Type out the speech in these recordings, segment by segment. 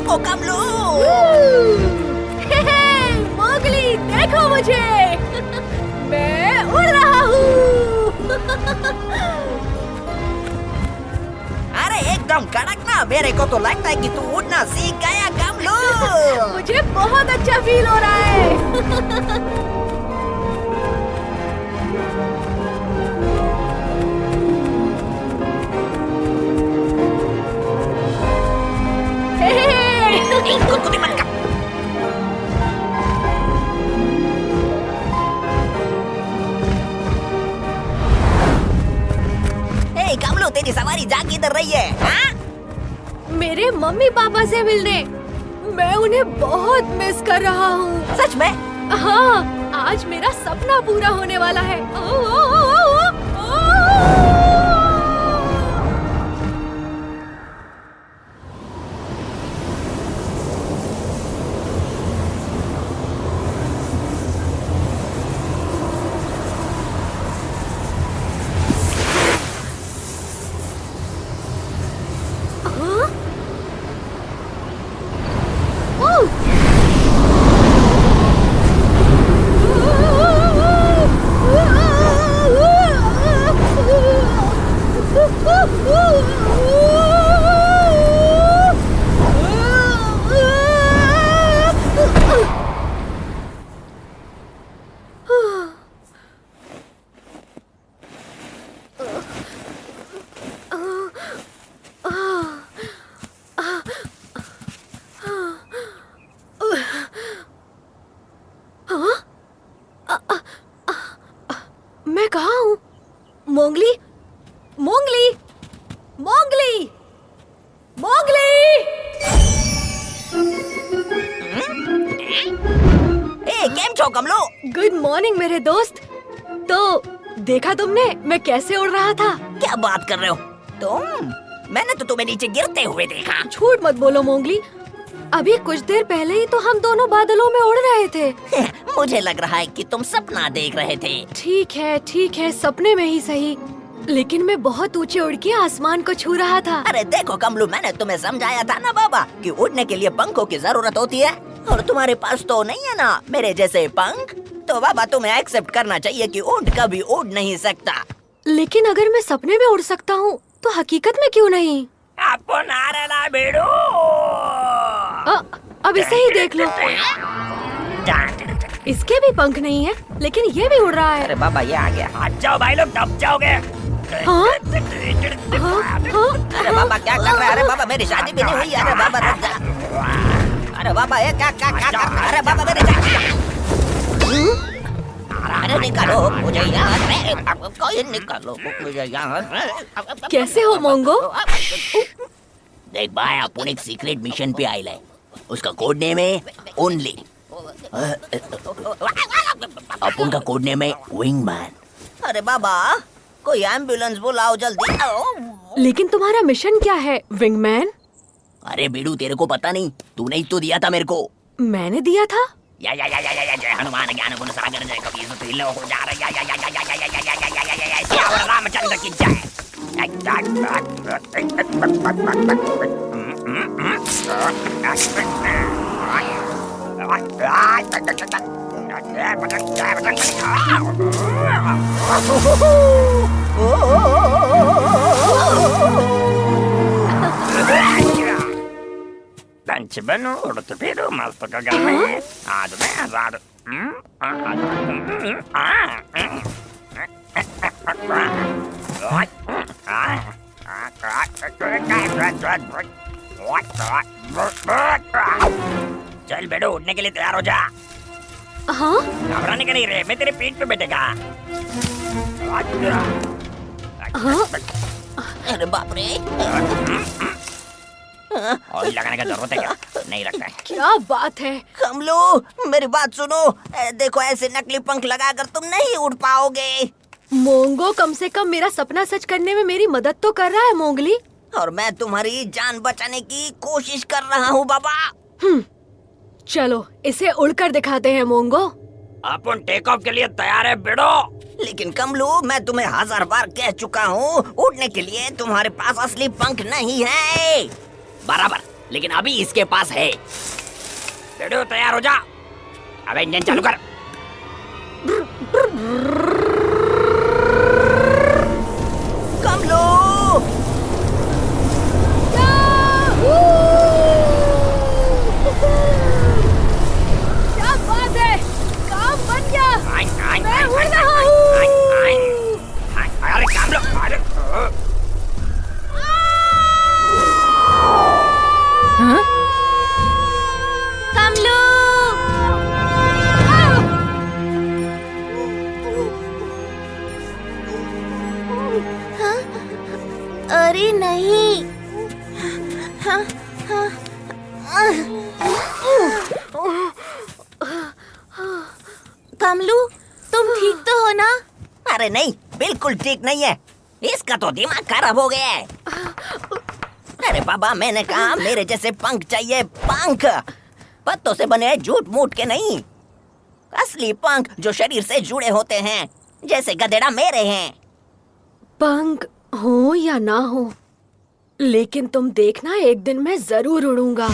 देखो कमलू। मोगली देखो मुझे, मैं उड़ रहा हूँ। अरे एकदम कड़क ना, मेरे को तो लगता है कि तू उड़ना सीख गया कमलू। मुझे बहुत अच्छा फील हो रहा है। गुदगुदी मत कर। ए कमलू, तेरी सवारी जा किधर रही है? हाँ? मेरे मम्मी पापा से मिलने। मैं उन्हें बहुत मिस कर रहा हूँ। सच में? हाँ, आज मेरा सपना पूरा होने वाला है। ओ, ओ, ओ, ओ, ओ। मैं कहाँ हूँ? मोंगली, मोंगली, मोंगली, मोंगली! ए केम छो कमलू? गुड मॉर्निंग मेरे दोस्त। तो देखा तुमने मैं कैसे उड़ रहा था? क्या बात कर रहे हो तुम? मैंने तो तुम्हें नीचे गिरते हुए देखा। झूठ मत बोलो मोंगली, अभी कुछ देर पहले ही तो हम दोनों बादलों में उड़ रहे थे। मुझे लग रहा है कि तुम सपना देख रहे थे। ठीक है, सपने में ही सही, लेकिन मैं बहुत ऊंचे उड़ के आसमान को छू रहा था। अरे देखो कमलू, मैंने तुम्हें समझाया था ना बाबा कि उड़ने के लिए पंखों की जरूरत होती है, और तुम्हारे पास तो नहीं है ना मेरे जैसे पंख। तो बाबा तुम्हें एक्सेप्ट करना चाहिए कि ऊंट कभी उड़ नहीं सकता। लेकिन अगर मैं सपने में उड़ सकता हूँ तो हकीकत में क्यों नहीं? आपको नारेला बेड़ू। अब इसे ही देख लो, इसके भी पंख नहीं है लेकिन ये भी उड़ रहा है। अरे बाबा ये आ गया। हट जाओ भाई लोग, दब जाओगे। हाँ? अरे बाबा क्या कर रहे हैं? अरे बाबा मेरी शादी भी नहीं हुई। अरे बाबा रुक जा। अरे बाबा ये क्या क्या क्या कर? अरे बाबा मेरी शादी। अरे निकालो मुझे यहाँ, कोई निकालो मुझे यहाँ। कैसे हो मोंगो? देख भाई, अपन एक सीक्रेट मिशन पे आए है। उसका कोड नेम है ओनली। अपन का कोड नेम है विंगमैन। अरे बाबा कोई एम्बुलेंस बुलाओ जल्दी। लेकिन तुम्हारा मिशन क्या है विंगमैन? अरे बेडू, तेरे को पता नहीं? तूने ही तो दिया था मेरे को। मैंने दिया था? या जय हनुमान ज्ञान गुण सागर, जय कबीर तिल्लो हो जा रहा। या सियावर रामचंद्र की जय। बनो उड़ते फिरो मस्त गगन में, आज मैं आजाद। चल बेडो, उड़ने के लिए तैयार हो जा। हाँ? घबराने का नहीं रे, मैं तेरे पीठ पे बैठेगा। हाँ? अरे बाप रे, ऑयल लगाने का जरूरत है क्या? नहीं लगता है। क्या बात है? कमलू मेरी बात सुनो, देखो ऐसे नकली पंख लगाकर तुम नहीं उड़ पाओगे। मोंगो कम से कम मेरा सपना सच करने में मेरी मदद तो कर रहा है मोंगली। और मैं तुम्हारी जान बचाने की कोशिश कर रहा हूँ बाबा। चलो इसे उड़कर दिखाते हैं मोंगो। अपन टेक ऑफ के लिए तैयार है बेड़ो। लेकिन कमलू, मैं तुम्हें 1000 बार कह चुका हूँ, उड़ने के लिए तुम्हारे पास असली पंख नहीं है। बराबर, लेकिन अभी इसके पास है। रेडियो तैयार हो जा। अब इंजन चालू कर। कमलो! क्या बात है, काम बन गया। मैं उड़ रहा हूँ। अरे कमलो, अरे कमलो! अरे नहीं। कमलू, तुम ठीक तो हो ना? अरे नहीं, बिल्कुल ठीक नहीं है। इसका तो दिमाग खराब हो गया है। अरे बाबा, मैंने कहा मेरे जैसे पंख चाहिए, पंख। पत्तों से बने झूठ मूठ के नहीं, असली पंख जो शरीर से जुड़े होते हैं, जैसे गधेड़ा मेरे हैं। पंख हो या ना हो, लेकिन तुम देखना, एक दिन मैं जरूर उड़ूंगा।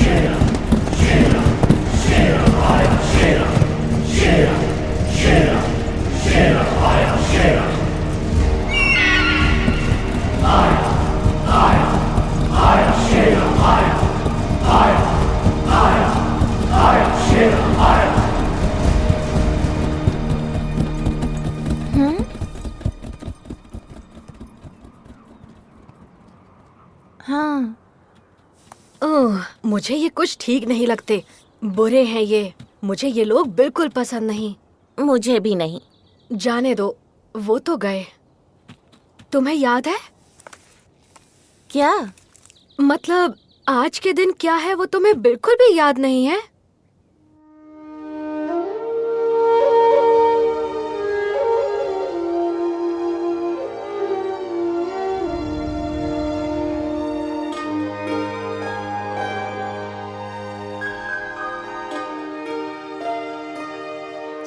हाँ। ओह, मुझे ये कुछ ठीक नहीं लगते। बुरे हैं ये। मुझे ये लोग बिल्कुल पसंद नहीं। मुझे भी नहीं। जाने दो, वो तो गए। तुम्हें याद है? क्या? मतलब आज के दिन क्या है वो तुम्हें बिल्कुल भी याद नहीं है?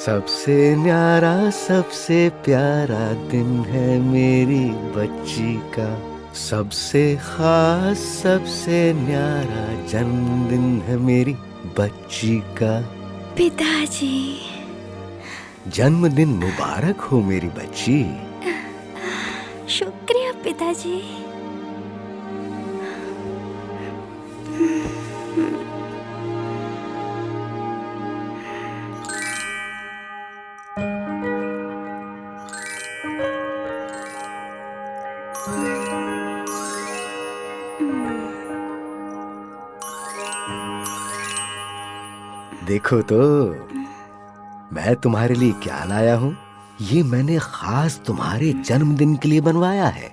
सबसे न्यारा सबसे प्यारा दिन है मेरी बच्ची का, सबसे खास सबसे न्यारा जन्मदिन है मेरी बच्ची का। पिताजी, जन्मदिन मुबारक हो मेरी बच्ची। शुक्रिया पिताजी। देखो तो मैं तुम्हारे लिए क्या लाया हूँ। ये मैंने खास तुम्हारे जन्मदिन के लिए बनवाया है।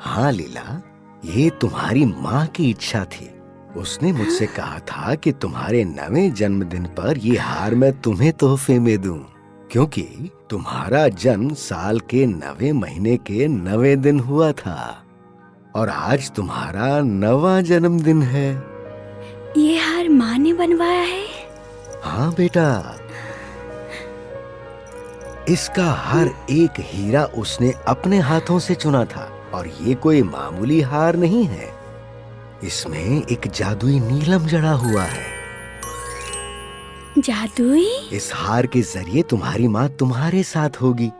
हाँ लीला, ये तुम्हारी माँ की इच्छा थी। उसने मुझसे कहा था कि तुम्हारे 9वें जन्मदिन पर ये हार मैं तुम्हें तोहफे में दूं, क्योंकि तुम्हारा जन्म साल के 9वें महीने के 9वें दिन हुआ था और आज तुम्हारा 9वां जन्मदिन है। ये हार माँ ने बनवाया है? हाँ बेटा, इसका हर एक हीरा उसने अपने हाथों से चुना था और ये कोई मामूली हार नहीं है। इसमें एक जादुई नीलम जड़ा हुआ है। जादुई? इस हार के जरिए तुम्हारी माँ तुम्हारे साथ होगी।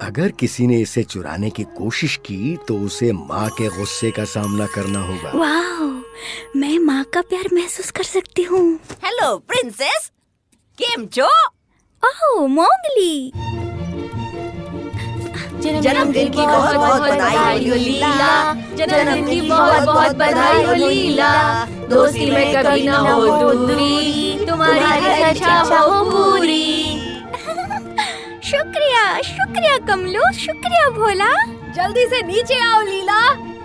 अगर किसी ने इसे चुराने की कोशिश की तो उसे माँ के गुस्से का सामना करना होगा। वाह, मैं माँ का प्यार महसूस कर सकती हूँ। हेलो प्रिंसेस, केम छो? ओह मोगली, जन्मदिन की बहुत बहुत बधाई हो लीला। जन्मदिन की बहुत बहुत बधाई हो लीला। दोस्ती में कभी ना हो दूरी, तुम्हारी हर इच्छा हो पूरी। शुक्रिया शुक्रिया कमलो, शुक्रिया भोला। जल्दी से नीचे आओ लीला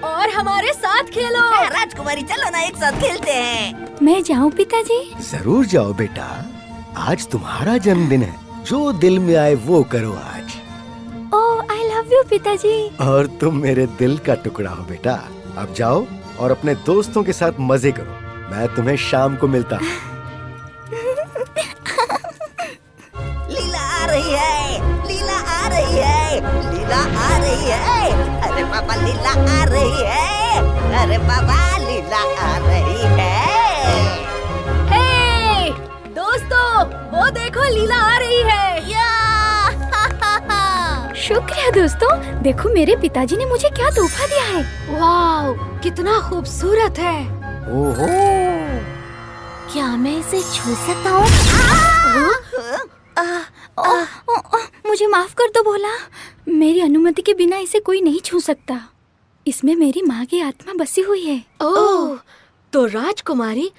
और हमारे साथ खेलो। राजकुमारी, चलो ना एक साथ खेलते हैं। मैं जाऊँ पिताजी? जरूर जाओ बेटा, आज तुम्हारा जन्मदिन है। जो दिल में आए वो करो आज। ओह, आई लव यू पिताजी। और तुम मेरे दिल का टुकड़ा हो बेटा। अब जाओ और अपने दोस्तों के साथ मजे करो। मैं तुम्हें शाम को मिलता हूँ। लीला आ रही है, लीला आ रही है, लीला आ रही है। अरे पापा लीला आ रही है, अरे पापा लीला आ रही है। हे दोस्तों, वो देखो लीला आ रही है। शुक्रिया दोस्तों, देखो मेरे पिताजी ने मुझे क्या तोहफा दिया है। वाव, कितना खूबसूरत है। ओहो, क्या मैं इसे छू सकता हूँ? मुझे माफ कर दो भोला, मेरी अनुमति के बिना इसे कोई नहीं छू सकता। इसमें मेरी माँ की आत्मा बसी हुई है। ओह, तो राजकुमारी,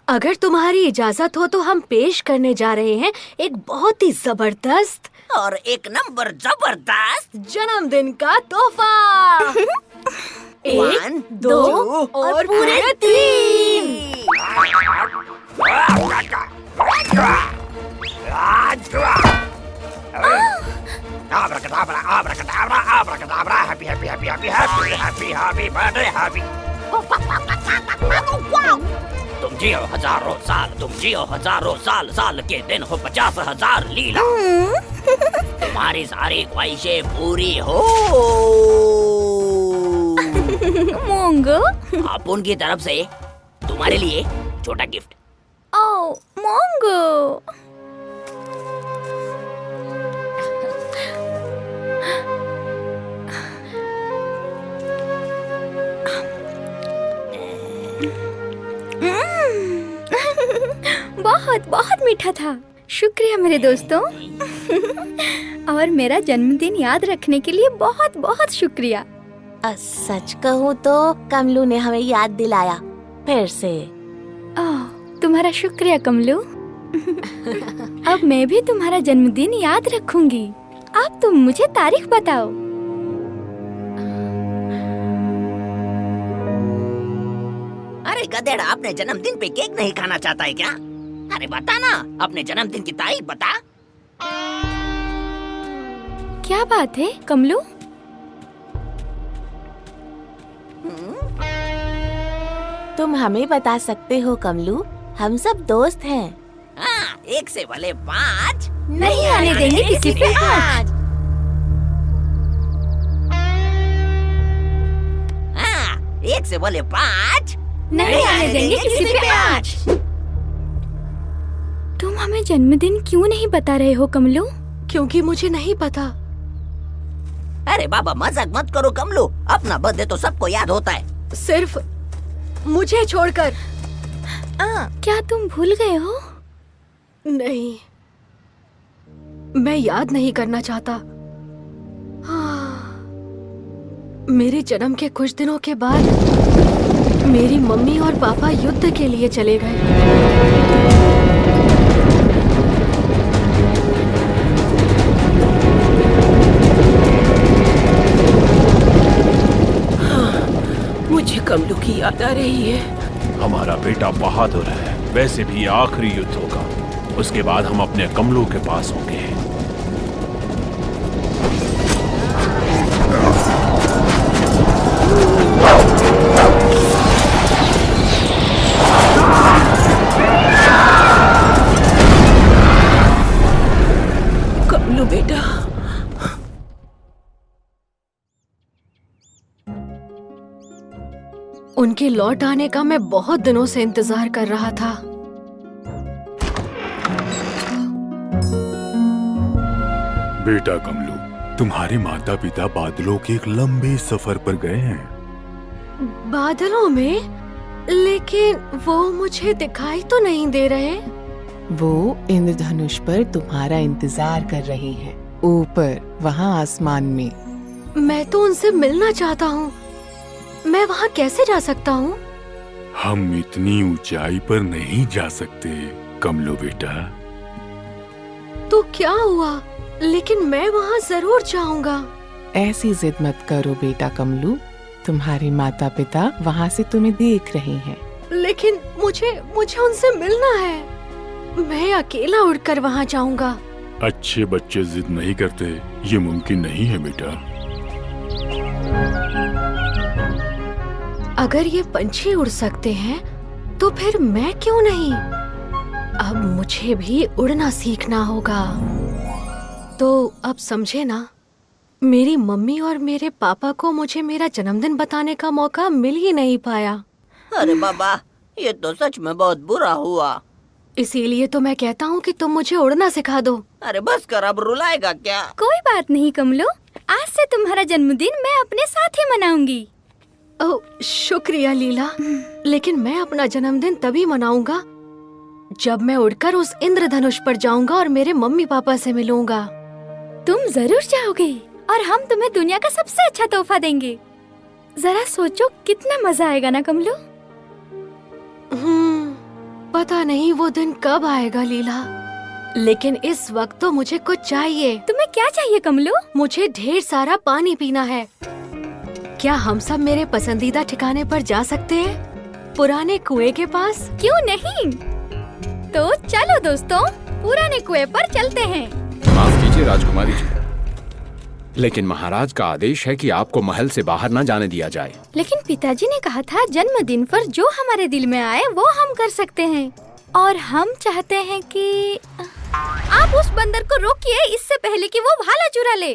अगर तुम्हारी इजाजत हो तो हम पेश करने जा रहे हैं एक बहुत ही जबरदस्त और एक नंबर जबरदस्त जन्मदिन का तोहफा। 1, 2 और पूरे 3। Abracadabra, abracadabra, abracadabra, happy, happy, happy, happy, happy, happy, happy birthday, happy. तुम जियो हजारों साल, तुम जियो हजारों साल, साल के दिन हो 50,000 लीला। तुम्हारी सारी ख्वाहिशें पूरी हो। मोंगो, आप उनकी तरफ से तुम्हारे लिए छोटा गिफ्ट। ओ मोंगो। बहुत बहुत मीठा था। शुक्रिया मेरे दोस्तों। और मेरा जन्मदिन याद रखने के लिए बहुत बहुत शुक्रिया। सच कहूँ तो कमलू ने हमें याद दिलाया फिर से। ओह, तुम्हारा शुक्रिया कमलू। अब मैं भी तुम्हारा जन्मदिन याद रखूंगी। अब तुम मुझे तारीख बताओ। अरे गधेड़ा, अपने जन्मदिन पे केक नहीं खाना चाहता है क्या? अरे बता ना, अपने जन्मदिन की तारीख बता। क्या बात है कमलू? तुम हमें बता सकते हो कमलू, हम सब दोस्त हैं। हाँ, 1 से भले 5 नहीं आने देंगे किसी पे आज। हाँ, 1 से भले 5 नहीं आने देंगे किसी पे आज। तुम हमें जन्मदिन क्यों नहीं बता रहे हो कमलू? क्योंकि मुझे नहीं पता। अरे बाबा, मजाक मत करो कमलू, अपना बर्थडे तो सबको याद होता है। सिर्फ मुझे छोड़कर। क्या तुम भूल गए हो? नहीं, मैं याद नहीं करना चाहता। मेरे जन्म के कुछ दिनों के बाद मेरी मम्मी और पापा युद्ध के लिए चले गए। मुझे कमलू की याद आ रही है। हमारा बेटा बहादुर है, वैसे भी ये आखिरी युद्ध होगा। उसके बाद हम अपने कमलू के पास होंगे। कमलू बेटा, उनके लौट आने का मैं बहुत दिनों से इंतजार कर रहा था। बेटा कमलू, तुम्हारे माता पिता बादलों के एक लंबे सफर पर गए हैं। बादलों में? लेकिन वो मुझे दिखाई तो नहीं दे रहे। वो इंद्रधनुष पर तुम्हारा इंतजार कर रहे हैं, ऊपर वहाँ आसमान में। मैं तो उनसे मिलना चाहता हूँ। मैं वहाँ कैसे जा सकता हूँ? हम इतनी ऊंचाई पर नहीं जा सकते कमलू बेटा। तो क्या हुआ? लेकिन मैं वहाँ जरूर जाऊंगा। ऐसी जिद मत करो बेटा कमलू, तुम्हारे माता पिता वहाँ से तुम्हें देख रहे हैं। लेकिन मुझे उनसे मिलना है। मैं अकेला उड़कर वहाँ जाऊंगा। अच्छे बच्चे जिद नहीं करते, ये मुमकिन नहीं है बेटा। अगर ये पंछी उड़ सकते हैं तो फिर मैं क्यों नहीं? अब मुझे भी उड़ना सीखना होगा। तो अब समझे ना, मेरी मम्मी और मेरे पापा को मुझे मेरा जन्मदिन बताने का मौका मिल ही नहीं पाया। अरे बाबा, ये तो सच में बहुत बुरा हुआ। इसीलिए तो मैं कहता हूँ कि तुम मुझे उड़ना सिखा दो। अरे बस कर, अब रुलाएगा क्या? कोई बात नहीं कमलो, आज से तुम्हारा जन्मदिन मैं अपने साथ ही मनाऊंगी। ओह शुक्रिया लीला, लेकिन मैं अपना जन्मदिन तभी मनाऊंगा जब मैं उड़कर उस इंद्रधनुष पर जाऊंगा और मेरे मम्मी पापा से मिलूंगा। तुम जरूर जाओगे और हम तुम्हें दुनिया का सबसे अच्छा तोहफा देंगे। जरा सोचो कितना मजा आएगा ना कमलो। पता नहीं वो दिन कब आएगा लीला, लेकिन इस वक्त तो मुझे कुछ चाहिए। तुम्हें क्या चाहिए कमलो? मुझे ढेर सारा पानी पीना है। क्या हम सब मेरे पसंदीदा ठिकाने पर जा सकते हैं, पुराने कुएं के पास? क्यों नहीं, तो चलो दोस्तों, पुराने कुएं पर चलते हैं। माफ कीजिए राजकुमारी जी, लेकिन महाराज का आदेश है कि आपको महल से बाहर न जाने दिया जाए। लेकिन पिताजी ने कहा था जन्मदिन पर जो हमारे दिल में आए वो हम कर सकते हैं, और हम चाहते हैं कि आप उस बंदर को रोकिए इससे पहले कि वो भाला चुरा ले।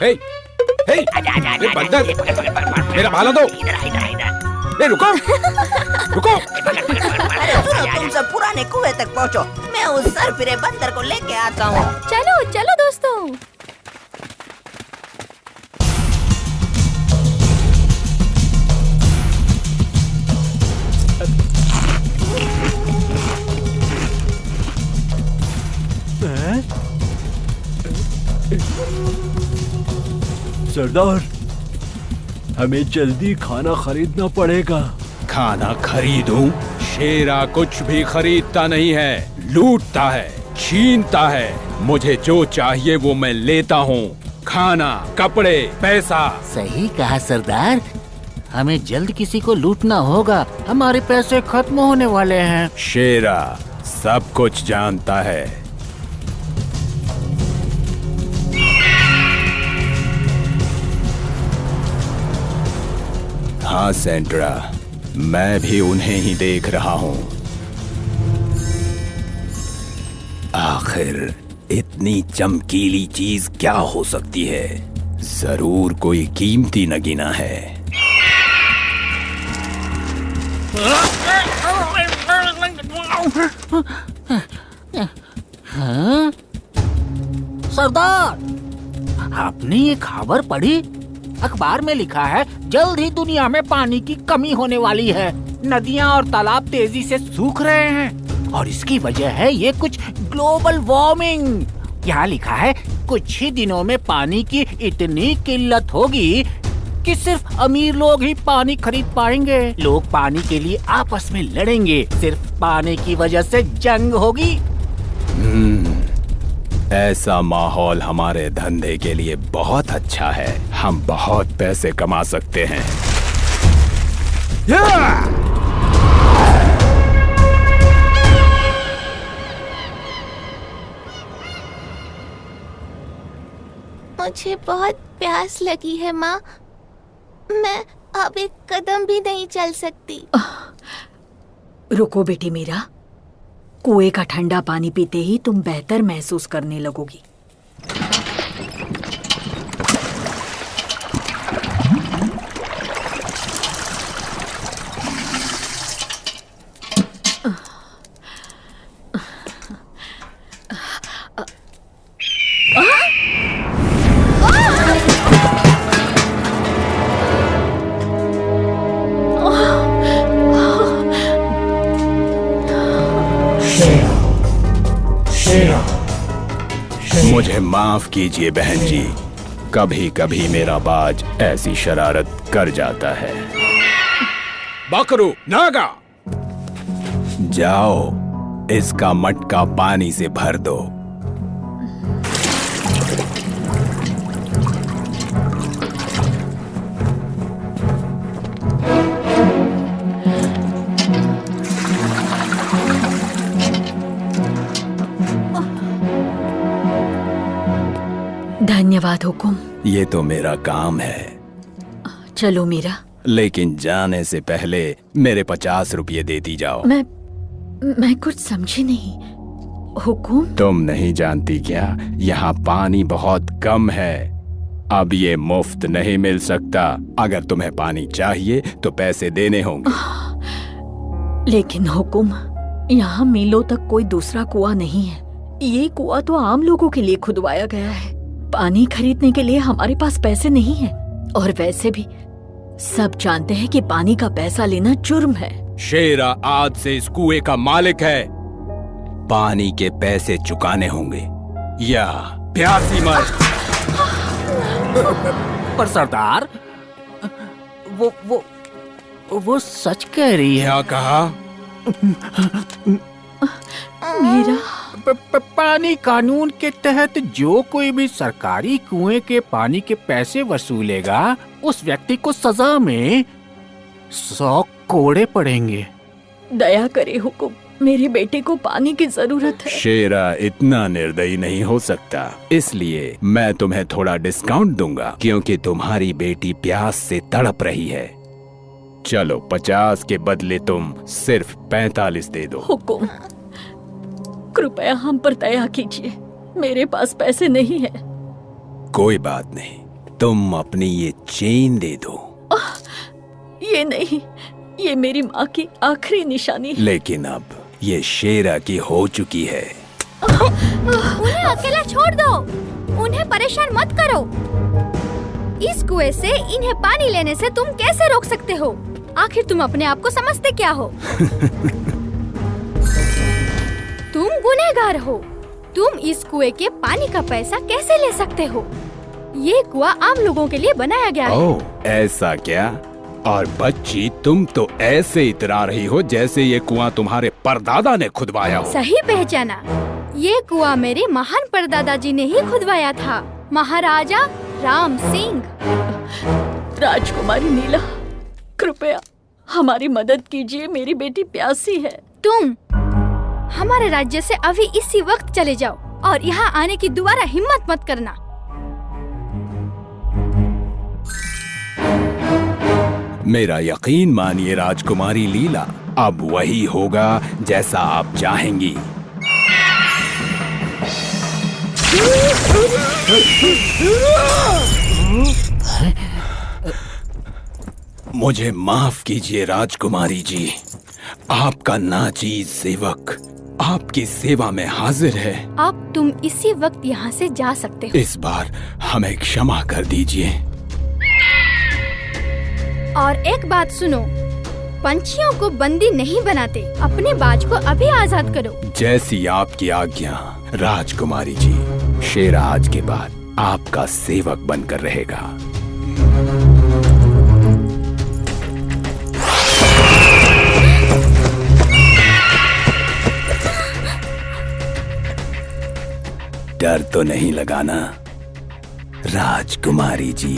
हे, हे, ये बंदर, मेरा भाला दो। रुको, रुको। अरे सुनो, तुम सब पुराने कुएं तक पहुँचो, मैं उस सरफिरे बंदर को लेके आता हूँ। चलो चलो दोस्तों। सरदार, हमें जल्दी खाना खरीदना पड़ेगा। खाना खरीदूं? शेरा कुछ भी खरीदता नहीं है, लूटता है, छीनता है। मुझे जो चाहिए वो मैं लेता हूँ, खाना, कपड़े, पैसा। सही कहा सरदार, हमें जल्द किसी को लूटना होगा, हमारे पैसे खत्म होने वाले हैं। शेरा सब कुछ जानता है। हाँ सेंट्रा, मैं भी उन्हें ही देख रहा हूँ। आखिर इतनी चमकीली चीज क्या हो सकती है? जरूर कोई कीमती नगीना है। हाँ? सरदार, आपने ये खबर पढ़ी? अखबार में लिखा है जल्द ही दुनिया में पानी की कमी होने वाली है। नदियां और तालाब तेजी से सूख रहे हैं और इसकी वजह है ये कुछ ग्लोबल वार्मिंग। यहाँ लिखा है कुछ ही दिनों में पानी की इतनी किल्लत होगी कि सिर्फ अमीर लोग ही पानी खरीद पाएंगे। लोग पानी के लिए आपस में लड़ेंगे, सिर्फ पानी की वजह से जंग होगी। ऐसा माहौल हमारे धंधे के लिए बहुत अच्छा है, हम बहुत पैसे कमा सकते हैं। मुझे बहुत प्यास लगी है माँ, मैं अब एक कदम भी नहीं चल सकती। रुको बेटी मीरा, कुएं का ठंडा पानी पीते ही तुम बेहतर महसूस करने लगोगी। मुझे माफ कीजिए बहन जी, कभी कभी मेरा बाज ऐसी शरारत कर जाता है। बकरू नागा, जाओ इसका मटका पानी से भर दो। धन्यवाद हुकुम। ये तो मेरा काम है। चलो मीरा। लेकिन जाने से पहले मेरे 50 रुपये देती जाओ। मैं कुछ समझी नहीं। हुकुम? तुम नहीं जानती क्या, यहाँ पानी बहुत कम है। अब ये मुफ्त नहीं मिल सकता। अगर तुम्हें पानी चाहिए तो पैसे देने होंगे। लेकिन हुकुम, यहाँ मीलों तक कोई दूसरा कुआं नहीं है। ये कुआं तो आम लोगों के लिए खुदवाया गया है। पानी खरीदने के लिए हमारे पास पैसे नहीं है। और वैसे भी सब जानते हैं कि पानी का पैसा लेना जुर्म है। शेरा आज से इस कुएं का मालिक है। पानी के पैसे चुकाने होंगे या प्यासी मर। पर सरदार, वो सच कह रही है। क्या कहा? मेरा पानी कानून के तहत जो कोई भी सरकारी कुएं के पानी के पैसे वसूलेगा, उस व्यक्ति को सजा में 100 कोड़े पड़ेंगे। दया करे हुकुम, मेरे बेटे को पानी की जरूरत है। शेरा इतना निर्दयी नहीं हो सकता, इसलिए मैं तुम्हें थोड़ा डिस्काउंट दूंगा, क्योंकि तुम्हारी बेटी प्यास से तड़प रही है। चलो 50 के बदले तुम सिर्फ 45 दे दो। हुकुम, कृपया हम पर दया कीजिए, मेरे पास पैसे नहीं है। कोई बात नहीं, तुम अपनी ये चेन दे दो। ये नहीं, ये मेरी माँ की आखिरी निशानी है। लेकिन अब ये शेरा की हो चुकी है। उन्हें अकेला छोड़ दो, उन्हें परेशान मत करो। इस कुएं से इन्हें पानी लेने से तुम कैसे रोक सकते हो? आखिर तुम अपने आप को समझते क्या हो? तुम गुनहगार हो। तुम इस कुएं के पानी का पैसा कैसे ले सकते हो? ये कुआं आम लोगों के लिए बनाया गया है। ओह, ऐसा क्या? और बच्ची, तुम तो ऐसे इतरा रही हो जैसे ये कुआं तुम्हारे परदादा ने खुदवाया हो। सही पहचाना, ये कुआं मेरे महान परदादा जी ने ही खुदवाया था, महाराजा राम सिंह। राजकुमारी नीला, कृपया हमारी मदद कीजिए, मेरी बेटी प्यासी है। तुम हमारे राज्य से अभी इसी वक्त चले जाओ और यहाँ आने की दोबारा हिम्मत मत करना। मेरा यकीन मानिए राजकुमारी लीला, अब वही होगा जैसा आप चाहेंगी। मुझे माफ कीजिए राजकुमारी जी, आपका नाचीज सेवक आपकी सेवा में हाजिर है। अब तुम इसी वक्त यहाँ से जा सकते हो। इस बार हमें क्षमा कर दीजिए। और एक बात सुनो, पंछियों को बंदी नहीं बनाते, अपने बाज को अभी आजाद करो। जैसी आपकी आज्ञा राजकुमारी जी। शेरा आज के बाद आपका सेवक बनकर रहेगा। डर तो नहीं लगा ना राजकुमारी जी?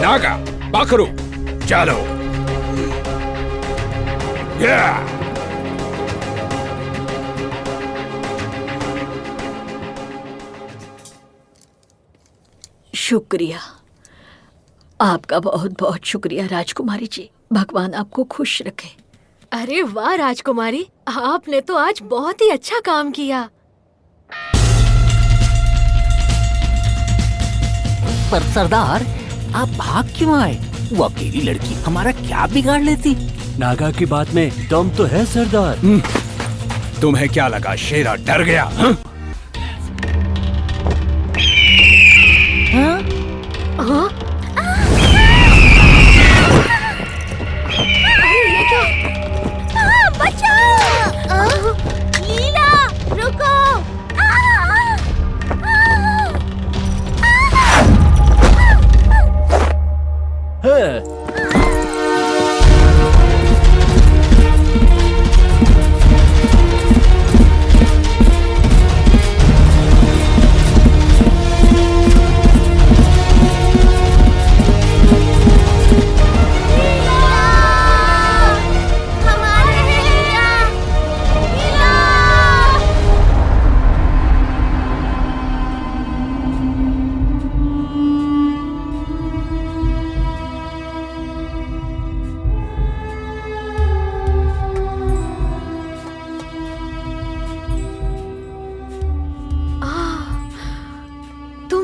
नागा, बकरू, चलो। शुक्रिया, आपका बहुत बहुत शुक्रिया राजकुमारी जी। भगवान आपको खुश रखे। अरे वाह राजकुमारी, आपने तो आज बहुत ही अच्छा काम किया। पर सरदार, आप भाग क्यों आए? वो अकेली लड़की हमारा क्या बिगाड़ लेती? नागा की बात में दम तो है सरदार। तुम्हें क्या लगा शेरा डर गया? हाँ? हाँ? बचाओ! लीला, रुको!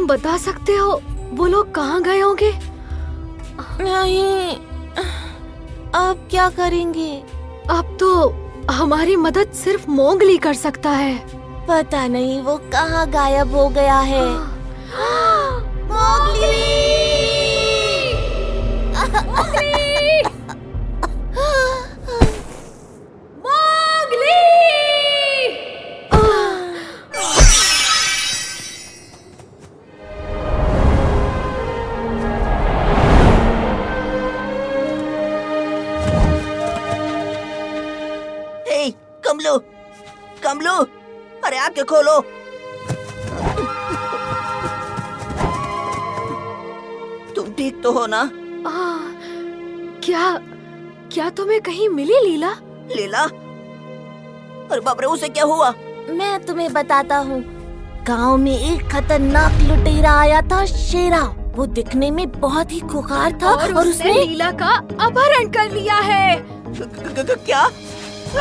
तुम बता सकते हो वो लोग कहाँ गए होंगे? नहीं, अब क्या करेंगे? अब तो हमारी मदद सिर्फ मोंगली कर सकता है। पता नहीं वो कहाँ गायब हो गया है। हे, कमलू, कमलू, अरे आंखें खोलो। तुम ठीक तो हो ना? क्या तुम्हें कहीं मिली लीला? लीला? अरे बाप रे, उसे क्या हुआ? मैं तुम्हें बताता हूँ। गांव में एक खतरनाक लुटेरा आया था, शेरा। वो दिखने में बहुत ही खुखार था और उसने लीला का अपहरण कर लिया है। क्या?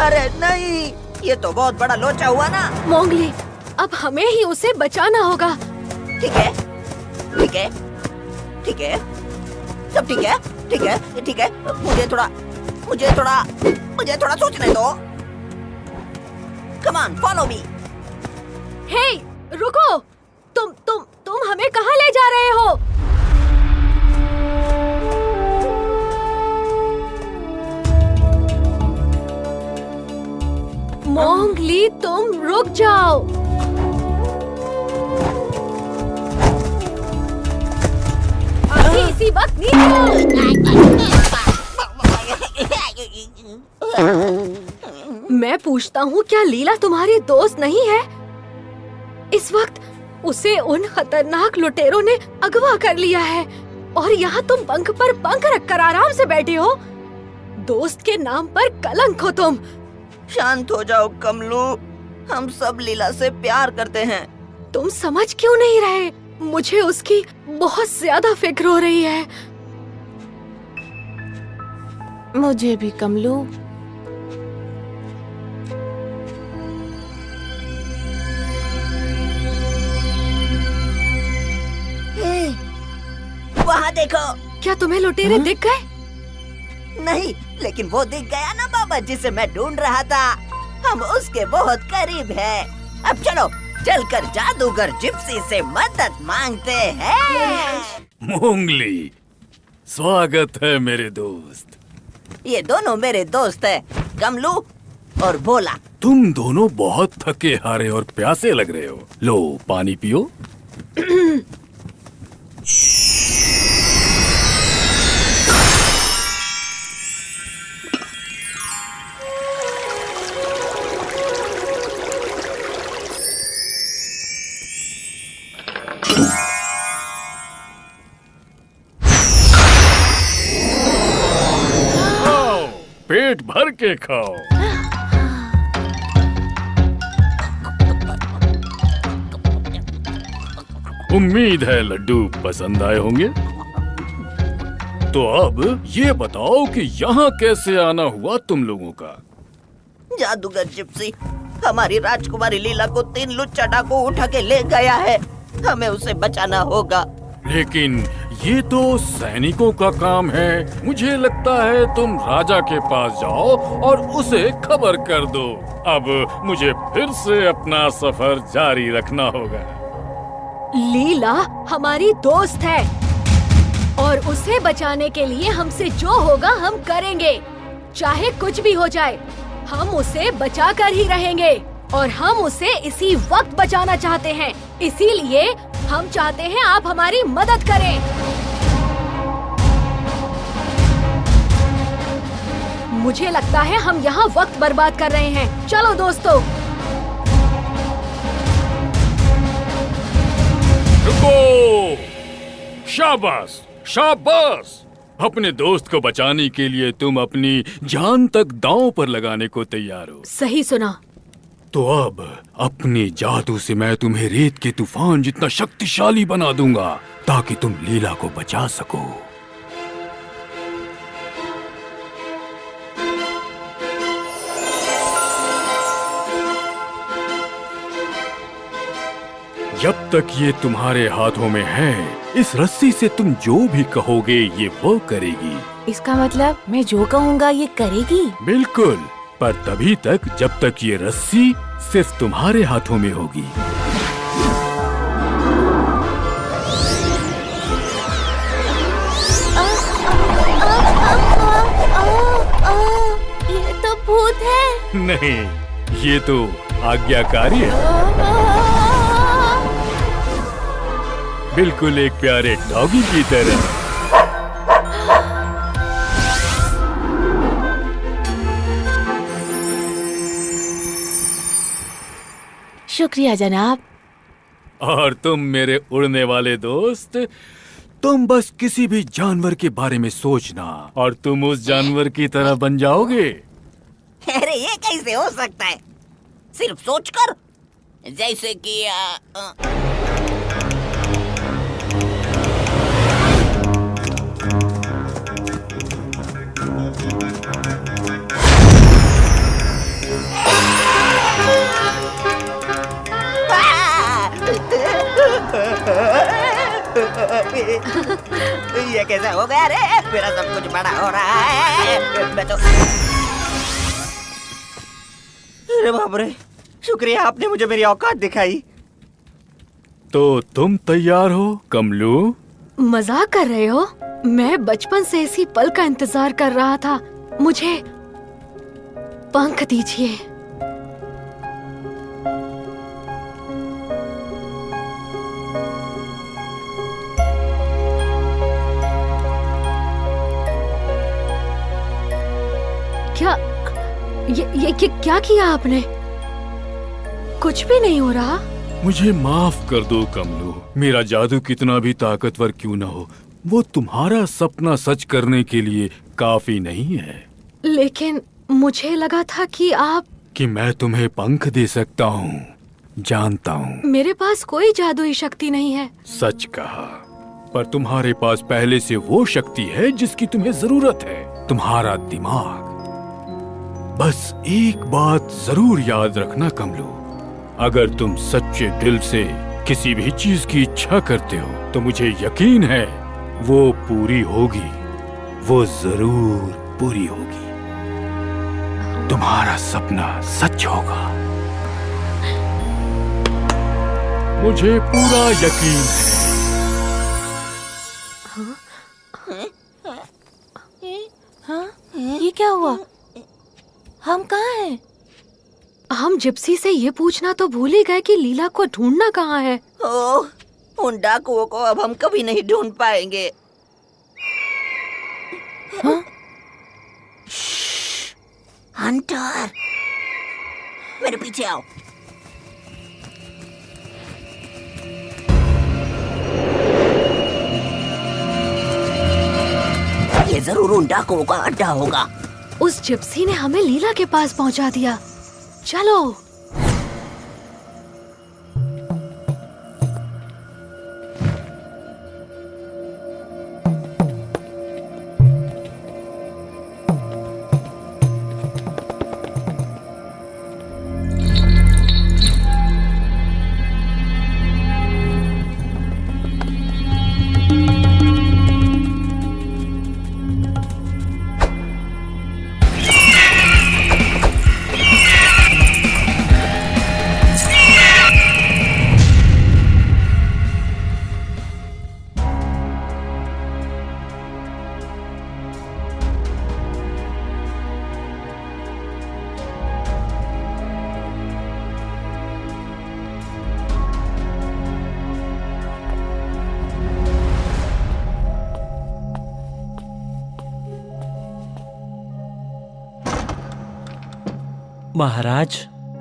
अरे नहीं, ये तो बहुत बड़ा लोचा हुआ ना। मोंगली, अब हमें ही उसे बचाना होगा। ठीक है, ठीक है, ठीक है, सब ठीक है, ठीक है, ठीक है। मुझे थोड़ा सोचने दो। Come on, follow me. हे, रुको! तुम हमें कहाँ ले जा रहे हो? मोंगली, तुम रुक जाओ। अभी इसी वक्त मैं पूछता हूँ, क्या लीला तुम्हारी दोस्त नहीं है? इस वक्त उसे उन खतरनाक लुटेरों ने अगवा कर लिया है और यहाँ तुम पंख पर पंख रखकर आराम से बैठे हो। दोस्त के नाम पर कलंक हो तुम। शांत हो जाओ कमलू, हम सब लीला से प्यार करते हैं। तुम समझ क्यों नहीं रहे? मुझे उसकी बहुत ज्यादा फिक्र हो रही है। मुझे भी कमलू। वहाँ देखो। क्या तुम्हें लुटेरे दिख गए? नहीं, लेकिन वो दिख गया ना बाबा, जिसे मैं ढूंढ रहा था। हम उसके बहुत करीब हैं। अब चलो, चलकर जादूगर जिप्सी से मदद मांगते हैं। मोंगली, स्वागत है मेरे दोस्त। ये दोनों मेरे दोस्त हैं, कमलू और भोला। तुम दोनों बहुत थके हारे और प्यासे लग रहे हो। लो, पानी पियो। पेट भर के खाओ। उम्मीद है लड्डू पसंद आए होंगे। तो अब ये बताओ कि यहाँ कैसे आना हुआ तुम लोगों का? जादूगर जिप्सी हमारी राजकुमारी लीला को 3 लुच्चा डाकू उठा के ले गया है। हमें उसे बचाना होगा। लेकिन ये तो सैनिकों का काम है। मुझे लगता है तुम राजा के पास जाओ और उसे खबर कर दो। अब मुझे फिर से अपना सफर जारी रखना होगा। लीला हमारी दोस्त है और उसे बचाने के लिए हमसे जो होगा हम करेंगे। चाहे कुछ भी हो जाए, हम उसे बचा कर ही रहेंगे और हम उसे इसी वक्त बचाना चाहते हैं। इसीलिए हम चाहते हैं आप हमारी मदद करें। मुझे लगता है हम यहाँ वक्त बर्बाद कर रहे हैं। चलो दोस्तों। रुको! शाबाश, शाबाश! अपने दोस्त को बचाने के लिए तुम अपनी जान तक दांव पर लगाने को तैयार हो। सही सुना। तो अब अपने जादू से मैं तुम्हें रेत के तूफान जितना शक्तिशाली बना दूंगा ताकि तुम लीला को बचा सको। जब तक ये तुम्हारे हाथों में है, इस रस्सी से तुम जो भी कहोगे ये वो करेगी। इसका मतलब मैं जो कहूँगा ये करेगी? बिल्कुल, पर तभी तक जब तक ये रस्सी सिर्फ तुम्हारे हाथों में होगी। ये तो भूत है। नहीं, ये तो आज्ञाकारी है। बिल्कुल एक प्यारे डॉगी की तरह। शुक्रिया जनाब। और तुम मेरे उड़ने वाले दोस्त, तुम बस किसी भी जानवर के बारे में सोचना और तुम उस जानवर की तरह बन जाओगे। अरे ये कैसे हो सकता है? सिर्फ सोचकर, जैसे कि ये कैसे हो गया रे? मेरा सब कुछ बड़ा हो रहा है। मैं तो अरे बाप रे, शुक्रिया आपने मुझे मेरी औकात दिखाई। तो तुम तैयार हो कमलू? मजाक कर रहे हो? मैं बचपन से इसी पल का इंतजार कर रहा था। मुझे पंख दीजिए। क्या ये क्या किया आपने? कुछ भी नहीं हो रहा। मुझे माफ कर दो कमलू, मेरा जादू कितना भी ताकतवर क्यों न हो, वो तुम्हारा सपना सच करने के लिए काफी नहीं है। लेकिन मुझे लगा था कि मैं तुम्हें पंख दे सकता हूँ। जानता हूँ मेरे पास कोई जादुई शक्ति नहीं है। सच कहा, पर तुम्हारे पास पहले से वो शक्ति है जिसकी तुम्हें जरूरत है, तुम्हारा दिमाग। बस एक बात जरूर याद रखना कमलू, अगर तुम सच्चे दिल से किसी भी चीज की इच्छा करते हो तो मुझे यकीन है वो पूरी होगी, वो जरूर पूरी होगी। तुम्हारा सपना सच होगा, मुझे पूरा यकीन है। हाँ? ये क्या हुआ? हम कहाँ हैं? हम जिप्सी से ये पूछना तो भूल ही गए कि लीला को ढूंढना कहाँ है। ओह, उन डाकुओं को अब हम कभी नहीं ढूंढ पाएंगे। हाँ? हंटर, मेरे पीछे आओ। ये जरूर उन डाकुओं का अड्डा होगा। उस जिप्सी ने हमें लीला के पास पहुंचा दिया। चलो। महाराज,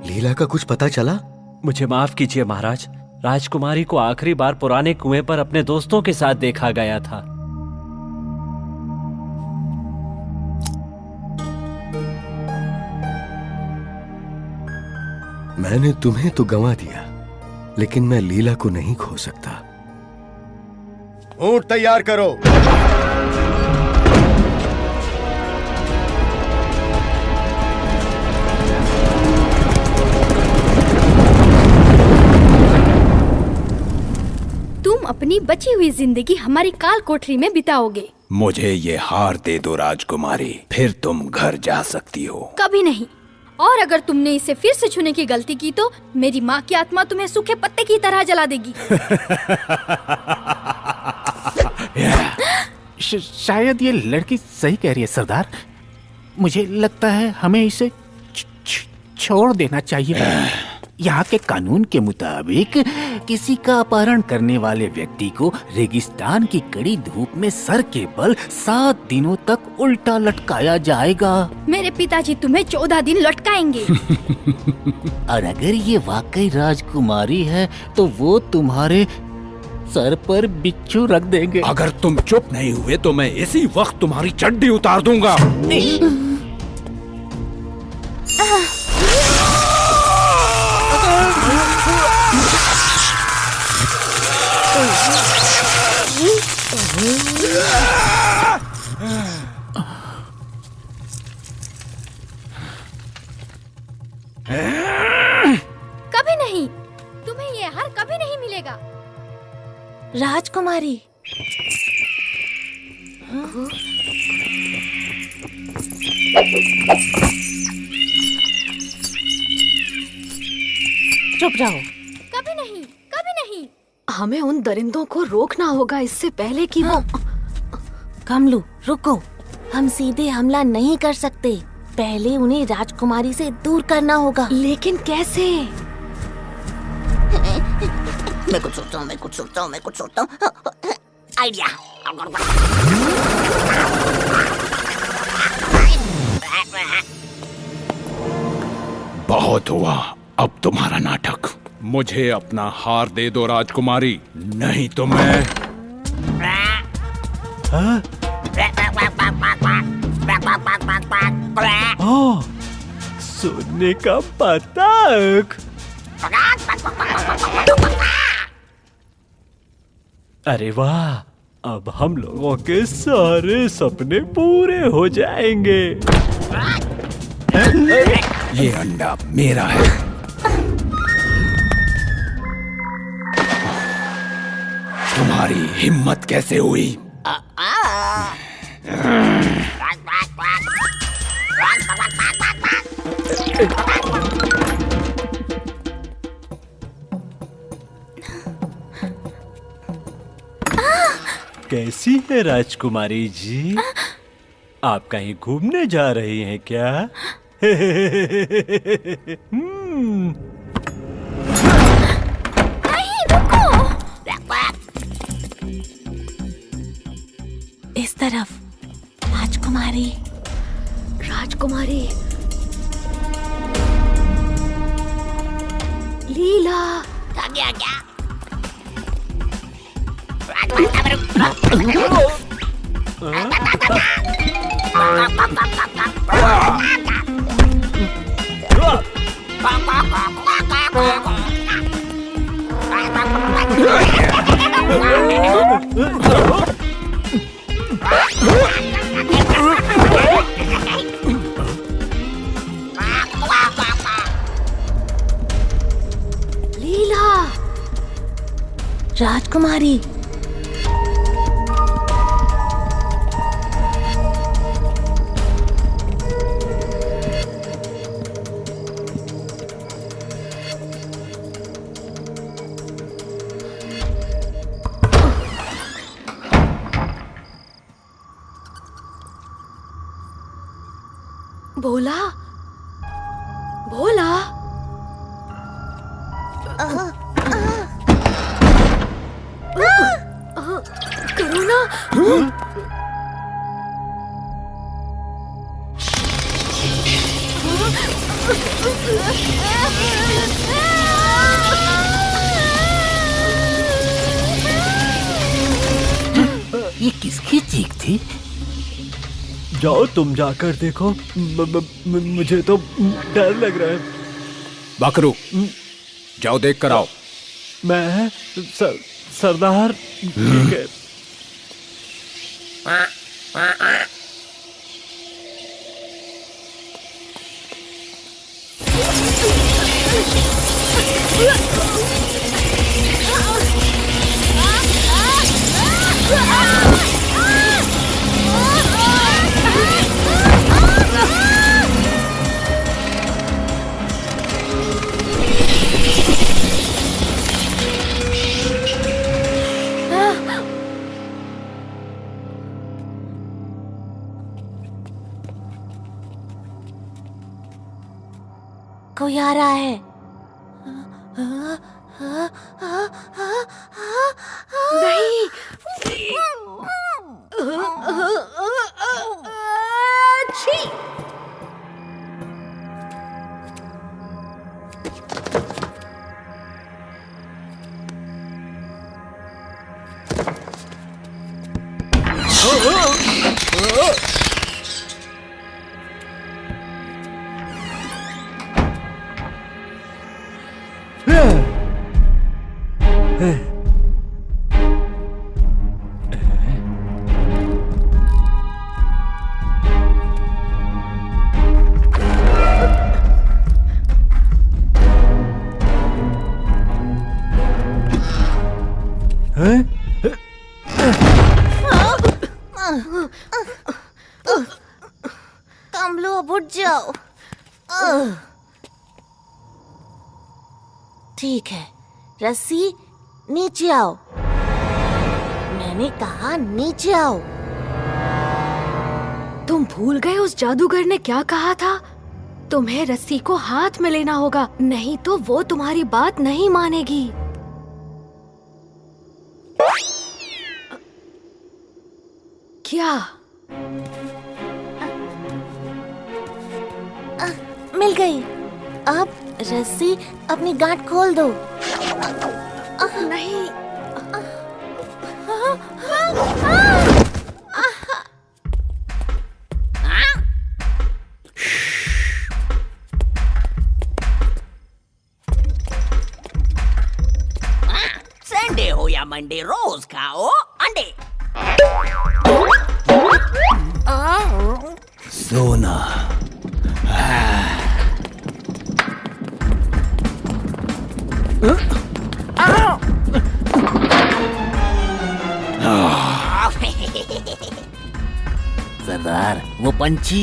लीला का कुछ पता चला? मुझे माफ कीजिए महाराज, राजकुमारी को आखिरी बार पुराने कुएं पर अपने दोस्तों के साथ देखा गया था। मैंने तुम्हें तो गंवा दिया, लेकिन मैं लीला को नहीं खो सकता। ऊंट तैयार करो। तुम अपनी बची हुई जिंदगी हमारी काल कोठरी में बिताओगे। मुझे ये हार दे दो राजकुमारी, फिर तुम घर जा सकती हो। कभी नहीं। और अगर तुमने इसे फिर से छूने की गलती की तो मेरी माँ की आत्मा तुम्हें सूखे पत्ते की तरह जला देगी। शायद ये लड़की सही कह रही है सरदार। मुझे लगता है हमें इसे छोड़ देना चाहिए। यहाँ के कानून के मुताबिक किसी का अपहरण करने वाले व्यक्ति को रेगिस्तान की कड़ी धूप में सर के बल 7 दिनों तक उल्टा लटकाया जाएगा। मेरे पिताजी तुम्हें 14 दिन लटकाएंगे। और अगर ये वाकई राजकुमारी है तो वो तुम्हारे सर पर बिच्छू रख देंगे। अगर तुम चुप नहीं हुए तो मैं इसी वक्त तुम्हारी चड्डी उतार दूंगा। कभी नहीं, तुम्हें ये हार कभी नहीं मिलेगा। राजकुमारी, चुप रहो। कभी नहीं, कभी नहीं। हमें उन दरिंदों को रोकना होगा इससे पहले कि वो। कमलू रुको, हम सीधे हमला नहीं कर सकते। पहले उन्हें राजकुमारी से दूर करना होगा। लेकिन कैसे? मैं कुछ सोचता हूँ। आइडिया। बहुत हुआ अब तुम्हारा नाटक। मुझे अपना हार दे दो राजकुमारी, नहीं तो मैं। ओह, सोने का पतंग। अरे वाह, अब हम लोगों के सारे सपने पूरे हो जाएंगे। ये अंडा मेरा है। तुम्हारी हिम्मत कैसे हुई? कैसी है राजकुमारी जी? आप कहीं घूमने जा रही हैं क्या? नहीं, रुको। इस तरफ। राजकुमारी, राजकुमारी, लीला। क्या? लीला, राजकुमारी, भोला, भोला। करुणा। ये किसकी चीख थी? जाओ तुम जाकर देखो। मुझे तो डर लग रहा है। बकरू, जाओ देख कर आओ। मैं सरदार। ठीक है। कोई आ रहा है। नहीं। छी! कमलू अब उठ जाओ। ठीक है, रस्सी नीचे आओ। मैंने कहा नीचे आओ। तुम भूल गए उस जादूगर ने क्या कहा था? तुम्हें रस्सी को हाथ में लेना होगा, नहीं तो वो तुम्हारी बात नहीं मानेगी। क्या? मिल गई। अब रस्सी अपनी गांठ खोल दो। नहीं। संडे हो या मंडे रोज खाओ अंडे। सोना। सरदार, वो पंछी।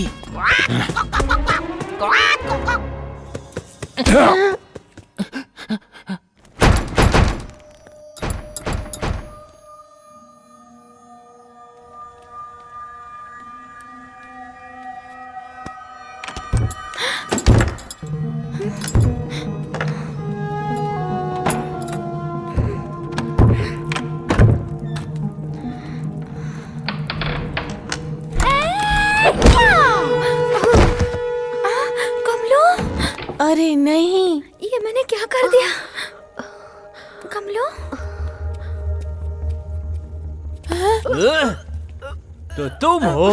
अरे नहीं, ये मैंने क्या कर दिया? कमलो, तो तुम हो?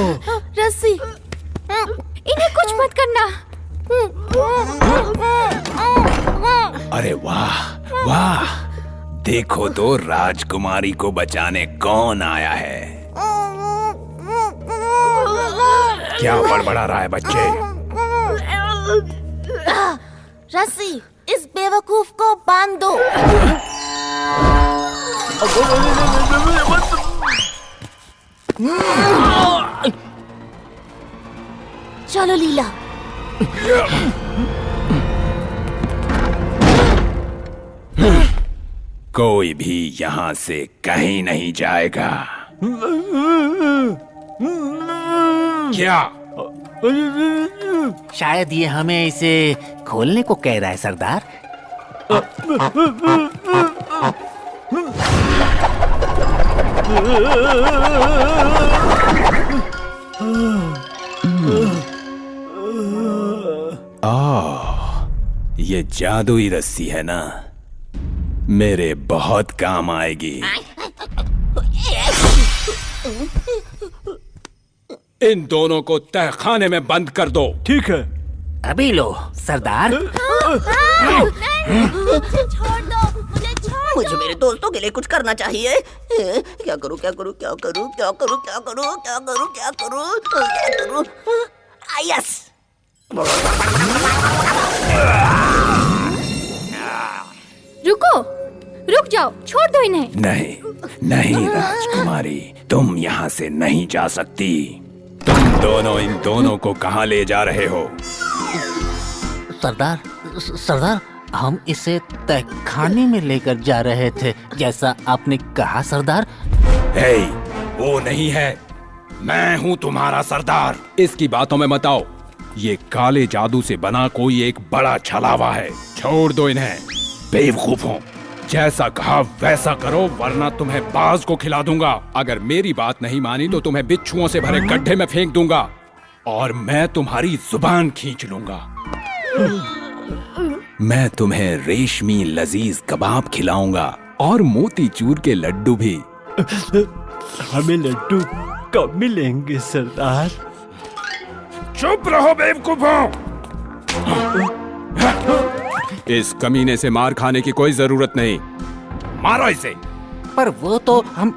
रस्सी। इन्हें कुछ मत करना। अरे वाह वाह, देखो तो राजकुमारी को बचाने कौन आया है। क्या बड़बड़ा रहा है बच्चे? रस्सी, इस बेवकूफ को बांध दो। चलो लीला। कोई भी यहाँ से कहीं नहीं जाएगा। क्या? शायद ये हमें इसे खोलने को कह रहा है सरदार। ये जादुई रस्सी है ना, मेरे बहुत काम आएगी। इन दोनों को तहखाने में बंद कर दो। ठीक है। अभी लो सरदार। मुझे मेरे दोस्तों के लिए कुछ करना चाहिए। क्या करूं क्या करूं क्या करूं क्या करूं क्या करूं क्या करूं क्या करूं क्या करूं? यस। रुको, रुक जाओ, छोड़ दो इन्हें। नहीं नहीं राजकुमारी, तुम यहाँ से नहीं जा सकती। तुम दोनों इन दोनों को कहाँ ले जा रहे हो? सरदार, हम इसे तहखाने में लेकर जा रहे थे, जैसा आपने कहा सरदार। हे, वो नहीं है, मैं हूँ तुम्हारा सरदार। इसकी बातों में मत आओ। ये काले जादू से बना कोई एक बड़ा छलावा है। छोड़ दो इन्हें, बेवकूफों। जैसा कहा वैसा करो, वरना तुम्हें बाज को खिला दूंगा। अगर मेरी बात नहीं मानी तो तुम्हें बिच्छुओं से भरे गड्ढे में फेंक दूंगा और मैं तुम्हारी जुबान खींच लूंगा। मैं तुम्हें रेशमी लजीज कबाब खिलाऊंगा और मोतीचूर के लड्डू भी। हमें लड्डू कब मिलेंगे सरदार? चुप रहो बेवकूफों। इस कमीने से मार खाने की कोई जरूरत नहीं। मारो इसे। पर वो तो हम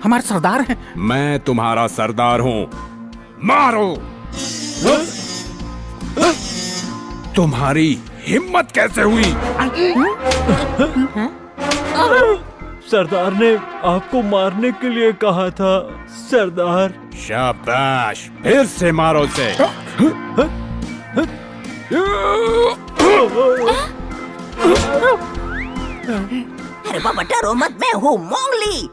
हमारे सरदार हैं। मैं तुम्हारा सरदार हूँ। मारो। तुम्हारी हिम्मत कैसे हुई? सरदार ने आपको मारने के लिए कहा था सरदार। शाबाश, फिर से मारो उसे। अरे बाबा डरो मत, मैं हूँ मोंगली।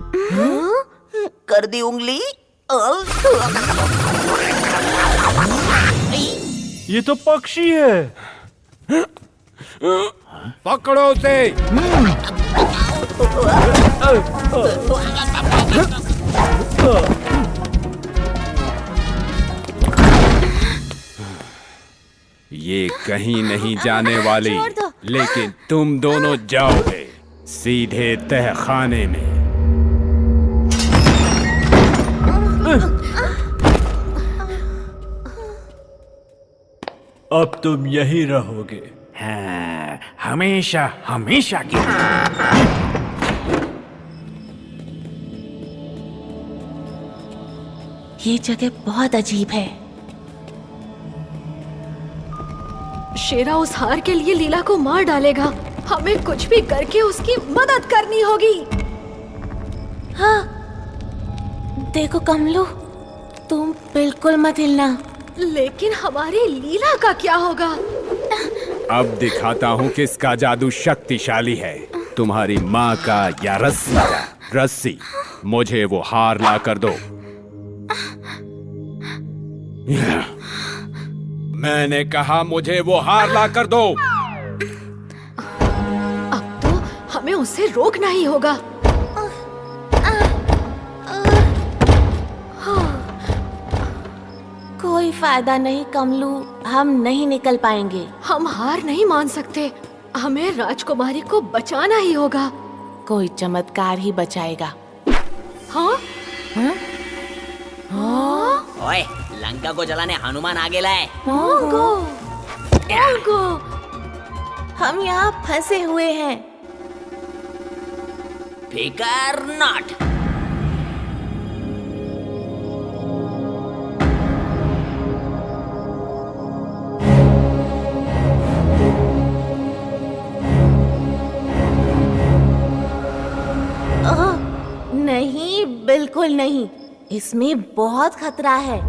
कर दी उंगली। ये तो पक्षी है। पकड़ो उसे। ये कहीं नहीं जाने वाली, लेकिन तुम दोनों जाओगे सीधे तहखाने में। अब तुम यहीं रहोगे। हाँ, हमेशा हमेशा के। ये जगह बहुत अजीब है। शेरा उस हार के लिए लीला को मार डालेगा। हमें कुछ भी करके उसकी मदद करनी होगी। हाँ, देखो कमलू, तुम बिल्कुल मत हिलना। लेकिन हमारी लीला का क्या होगा? अब दिखाता हूँ किसका जादू शक्तिशाली है, तुम्हारी माँ का या रस्सी का। रस्सी, मुझे वो हार ला कर दो। मैंने कहा मुझे वो हार ला कर दो। अब तो हमें उसे रोकना ही होगा। कोई फायदा नहीं कमलू, हम नहीं निकल पाएंगे। हम हार नहीं मान सकते। हमें राजकुमारी को बचाना ही होगा। कोई चमत्कार ही बचाएगा। हाँ? हाँ? ओए, लंका को जलाने हनुमान आगे लाए। मोंगो, मोंगो, हम यहाँ फंसे हुए हैं। फिकर नॉट। नहीं, बिल्कुल नहीं। इसमें बहुत खतरा है।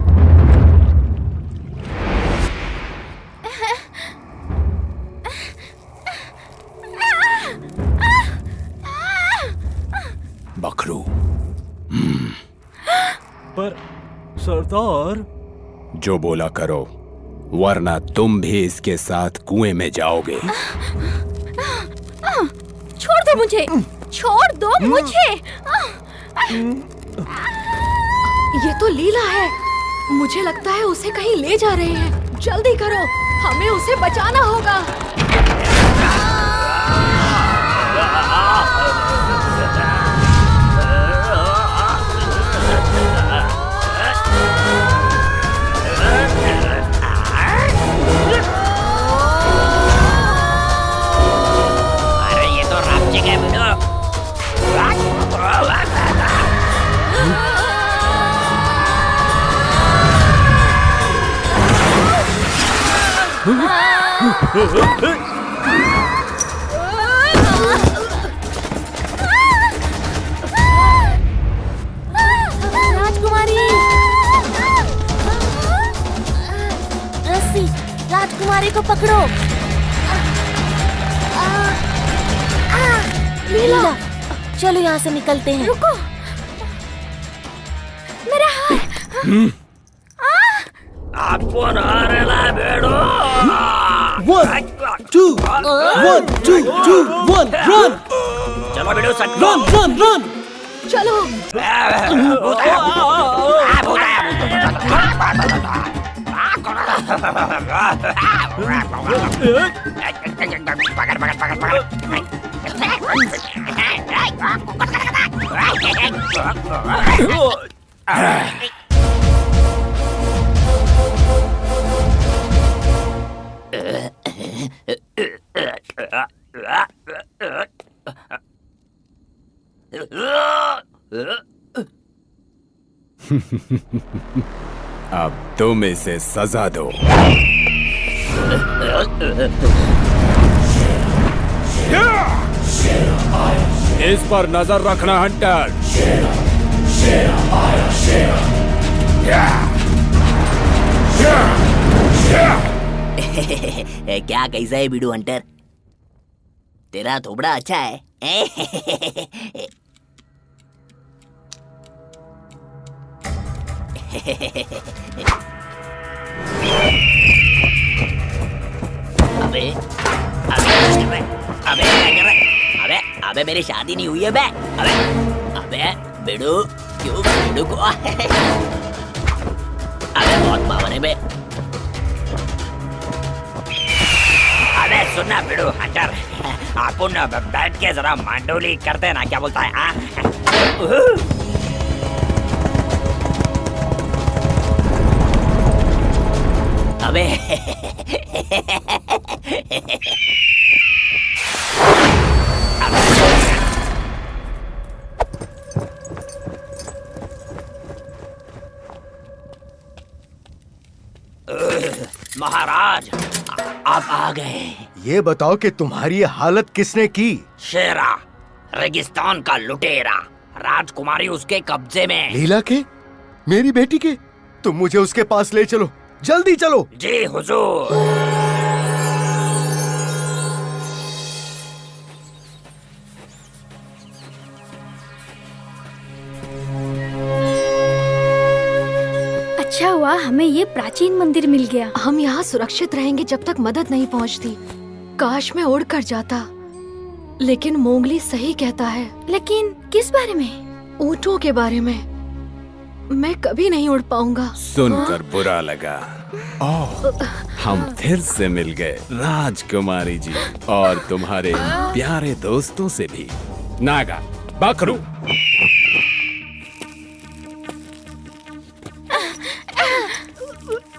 बकरू। पर सरदार। जो बोला करो, वरना तुम भी इसके साथ कुएं में जाओगे। छोड़ दो मुझे, छोड़ दो मुझे। ये तो लीला है। मुझे लगता है उसे कहीं ले जा रहे हैं। जल्दी करो, हमें उसे बचाना होगा। अरे ये तो राक्षस है बेटा। राजकुमारी, रस्सी, राजकुमारी को पकड़ो। लीला, चलो यहाँ से निकलते हैं। रुको, मेरा हाथ। अपन हारेला बेड़ो 1 2 1 2 2 1 रन चलो बेड़ो सट रन चलो। अब तुम इसे सजा दो। इस पर नजर रखना हंटर। क्या कैसा है बीडू हंटर? तेरा थोबड़ा अच्छा है। अबे अबे अबे क्या कर रहा है? अबे अबे मेरी शादी नहीं हुई है बे। अबे अबे बेडू क्यों बेडू को अबे बहुत पावर है बे। अबे सुनना बेडू हंटर, अपन बैठ के जरा मांडोली करते हैं ना, क्या बोलता है? अबे महाराज आप आ गए। ये बताओ कि तुम्हारी हालत किसने की? शेरा, रेगिस्तान का लुटेरा, राजकुमारी उसके कब्जे में। लीला के? मेरी बेटी के? तुम मुझे उसके पास ले चलो, जल्दी चलो। जी हुजूर। अच्छा हुआ हमें ये प्राचीन मंदिर मिल गया। हम यहाँ सुरक्षित रहेंगे जब तक मदद नहीं पहुँचती। काश मैं उड़ कर जाता, लेकिन मोंगली सही कहता है। लेकिन किस बारे में? ऊँटों के बारे में। मैं कभी नहीं उड़ पाऊंगा। सुनकर बुरा लगा। ओह, हम फिर से मिल गए राजकुमारी जी, और तुम्हारे प्यारे दोस्तों से भी। नागा, बकरू।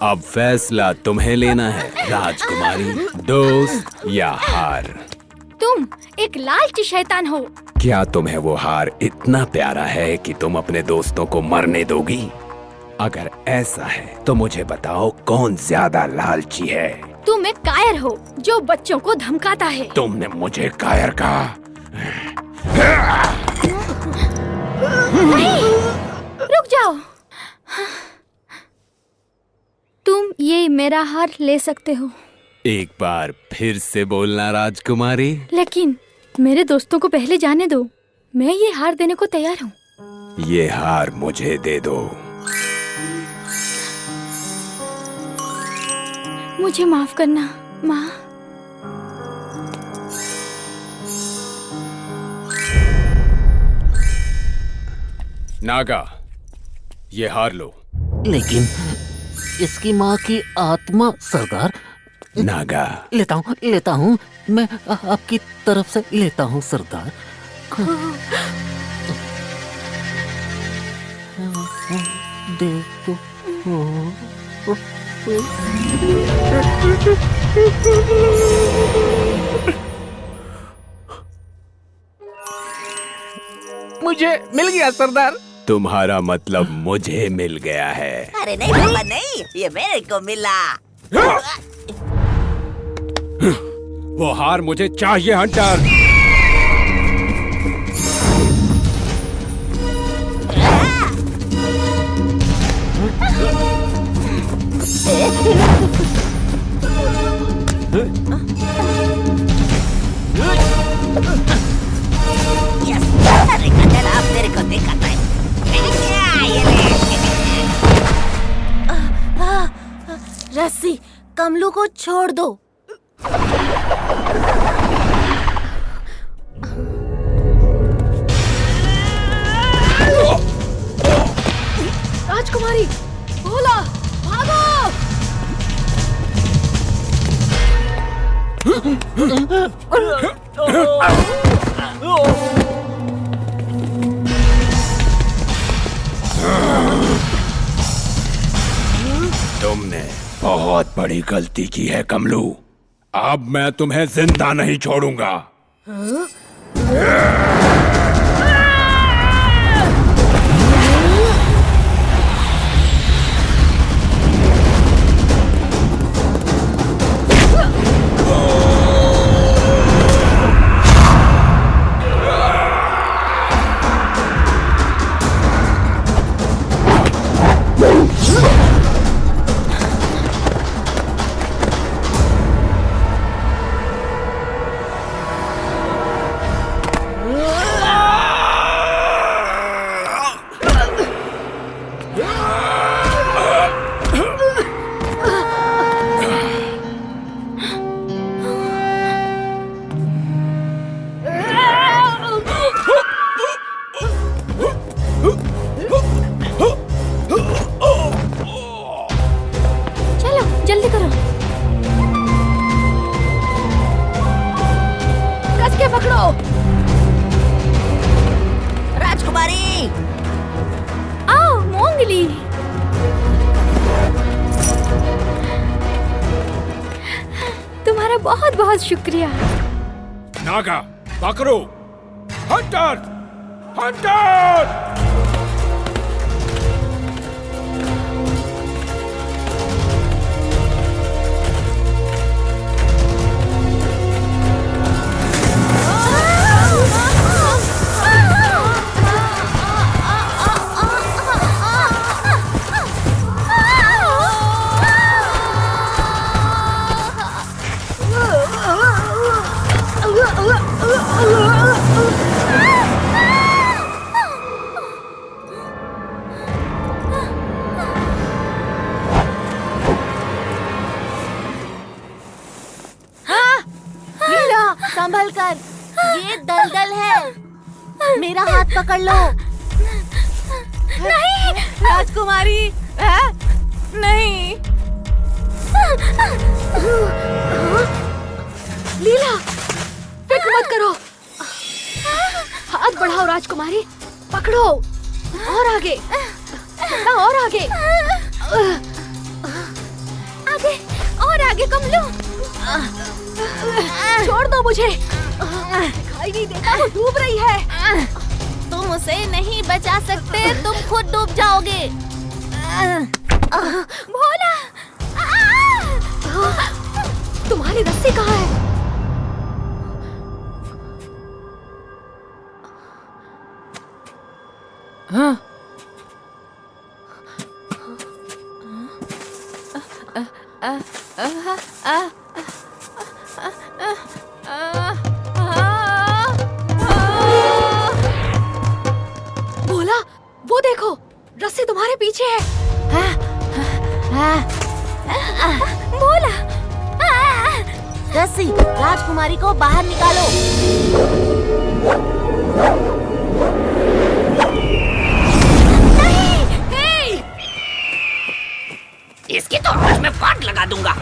अब फैसला तुम्हें लेना है राजकुमारी, दोस्त या हार। तुम एक लालची शैतान हो। क्या तुम्हें वो हार इतना प्यारा है कि तुम अपने दोस्तों को मरने दोगी? अगर ऐसा है तो मुझे बताओ कौन ज्यादा लालची है? तुम एक कायर हो जो बच्चों को धमकाता है। तुमने मुझे कायर कहा? नहीं, रुक जाओ। तुम ये मेरा हार ले सकते हो। एक बार फिर से बोलना राजकुमारी। लेकिन मेरे दोस्तों को पहले जाने दो। मैं ये हार देने को तैयार हूँ। ये हार मुझे दे दो। मुझे माफ करना माँ। नागा, ये हार लो। लेकिन इसकी माँ की आत्मा। सरदार। नागा, लेता हूँ मैं आपकी तरफ से लेता हूँ सरदार। देखो मुझे मिल गया सरदार। तुम्हारा मतलब मुझे मिल गया है। अरे नहीं पापा नहीं, ये मेरे को मिला। वो हार मुझे चाहिए हंटर। अरे कटल आप तेरे को दिखाता है। रस्सी, कमलू को छोड़ दो। राजकुमारी, भोला, भागो! तुमने बहुत बड़ी गलती की है कमलू। अब मैं तुम्हें जिंदा नहीं छोड़ूंगा। बहुत बहुत शुक्रिया। नागा, पकड़ो! हंटर! हंटर! संभल कर, ये दलदल है। मेरा हाथ पकड़ लो। नहीं राजकुमारी, नहीं। लीला, फिक्र मत करो। हाथ बढ़ाओ राजकुमारी, पकड़ो। और आगे, और आगे। आगे और आगे कमलू। छोड़ दो मुझे, दिखाई नहीं देता, वो डूब रही है। तुम उसे नहीं बचा सकते, तुम खुद डूब जाओगे। भोला, तुम्हारी रस्सी कहाँ है? हाँ। भोला, वो देखो, रस्सी तुम्हारे पीछे है। भोला, रस्सी, राजकुमारी को बाहर निकालो। इसकी तो आज मैं पाट लगा दूंगा।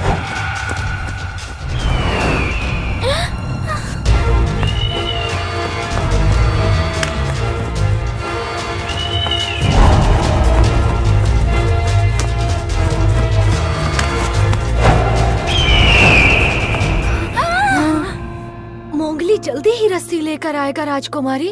मोंगली जल्दी ही रस्सी लेकर आएगा राजकुमारी।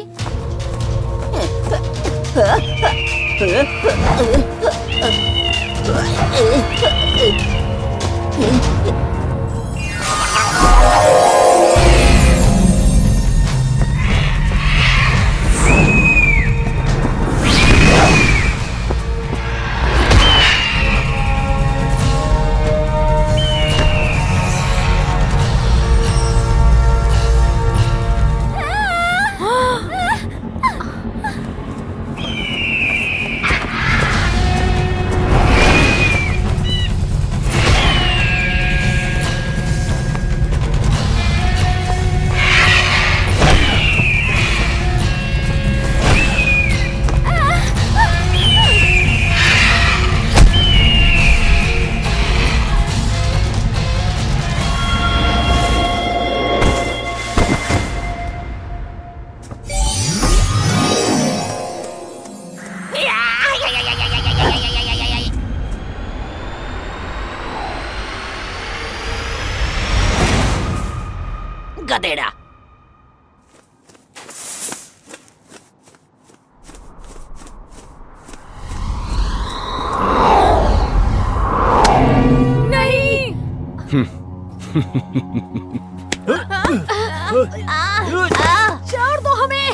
छोड़ दो हमें,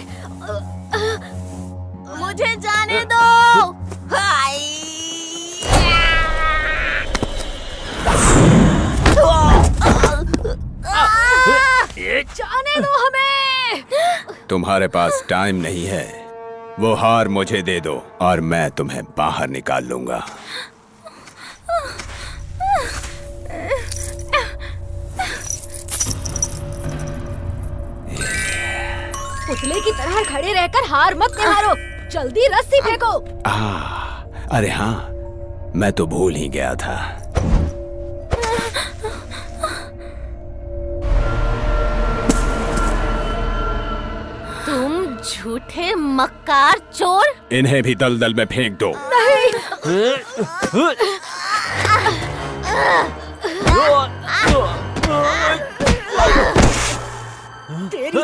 मुझे जाने दो। जाने दो हमें। तुम्हारे पास टाइम नहीं है, वो हार मुझे दे दो और मैं तुम्हें बाहर निकाल लूंगा। पुतले की तरह खड़े रहकर हार मत निहारो, जल्दी रस्सी फेंको। अरे हाँ, मैं तो भूल ही गया था। तुम झूठे मक्कार चोर! इन्हें भी दलदल में फेंक दो। तेरी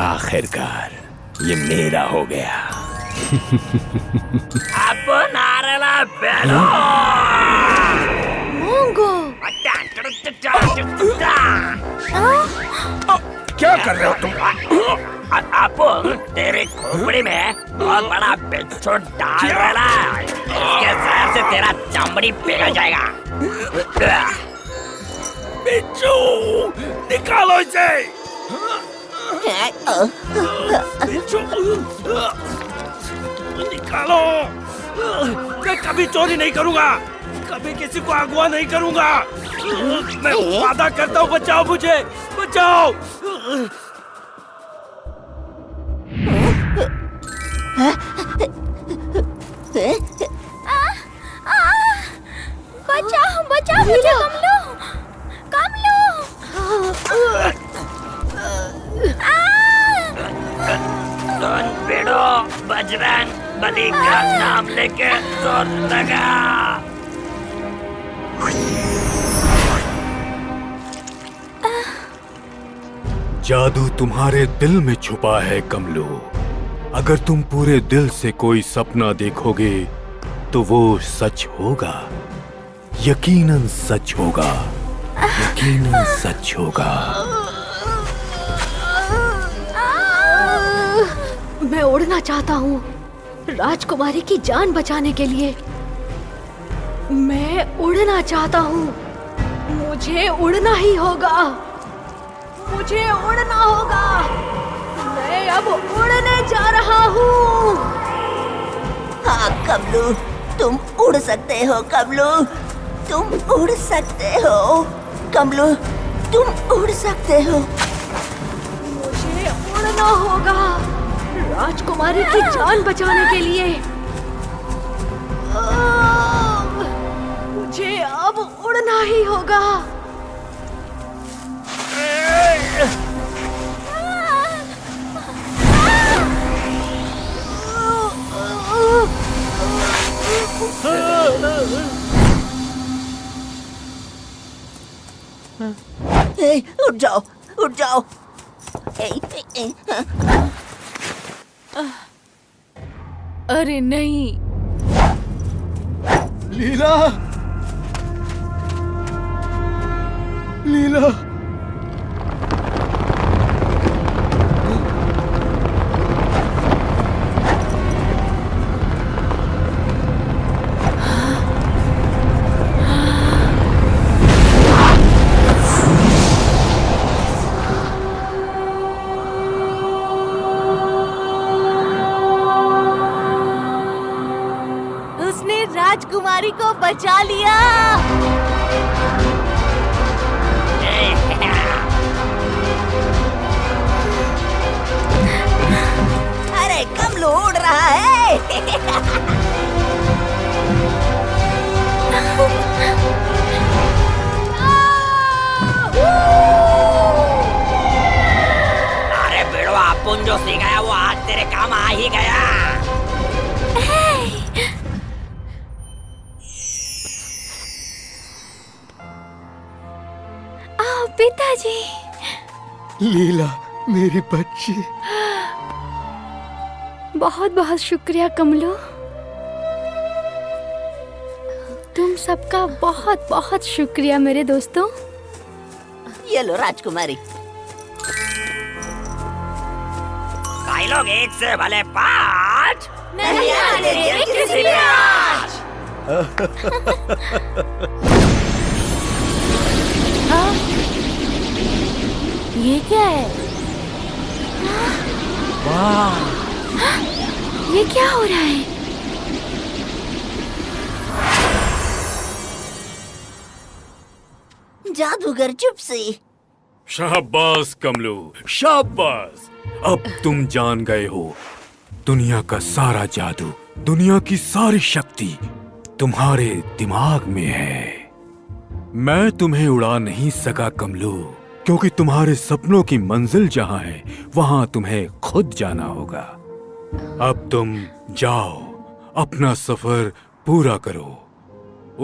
आखिरकार ये मेरा हो गया। मूंगो! क्या कर रहे हो तुम? तेरी खोपड़ी में बहुत बड़ा बिच्छू डाल रहा है, इसके जहर से तेरा चमड़ी पिघल जाएगा। बिच्छू, निकालो इसे। बिच्छू, निकालो। मैं कभी चोरी नहीं करूंगा, कभी किसी को अगवा नहीं करूंगा। मैं वादा करता हूँ, बचाओ मुझे, बचाओ। बचाओ बचाओ मुझे, कमलू, कमलू। बेड़ो बजरंग बली का नाम लेके जोर लगा। जादू तुम्हारे दिल में छुपा है कमलू। अगर तुम पूरे दिल से कोई सपना देखोगे तो वो सच होगा, यकीनन सच होगा, यकीनन सच होगा। मैं उड़ना चाहता हूँ राजकुमारी की जान बचाने के लिए। मैं उड़ना चाहता हूँ, मुझे उड़ना ही होगा, मुझे उड़ना होगा। मैं अब उड़ने जा रहा हूँ। हाँ कमलू, तुम उड़ सकते हो कमलू, तुम उड़ सकते हो कमलू, तुम उड़ सकते हो। मुझे उड़ना होगा राजकुमारी की जान बचाने के लिए। मुझे अब उड़ना ही होगा। उठ जाओ, उठ जाओ। अरे नहीं, लीला, लीला। उसने राजकुमारी को बचा लिया। अरे कमलू उड़ रहा है। अरे बेड़वा, अपन जो सिखाया वो आज तेरे काम आ ही गया। पिताजी। लीला, मेरी बच्ची। बहुत बहुत शुक्रिया कमलू। तुम सबका बहुत बहुत शुक्रिया मेरे दोस्तों। ये लो राजकुमारी। भाई लोग 1 से भले 5 नहीं आने देंगे किसी ने आज। ये क्या है? वाह, ये क्या हो रहा है? जादूगर चुप से। शाबाश कमलू, शाबाश। अब तुम जान गए हो, दुनिया का सारा जादू, दुनिया की सारी शक्ति तुम्हारे दिमाग में है। मैं तुम्हें उड़ा नहीं सका कमलू, क्योंकि तुम्हारे सपनों की मंजिल जहां है वहां तुम्हें खुद जाना होगा। अब तुम जाओ, अपना सफर पूरा करो।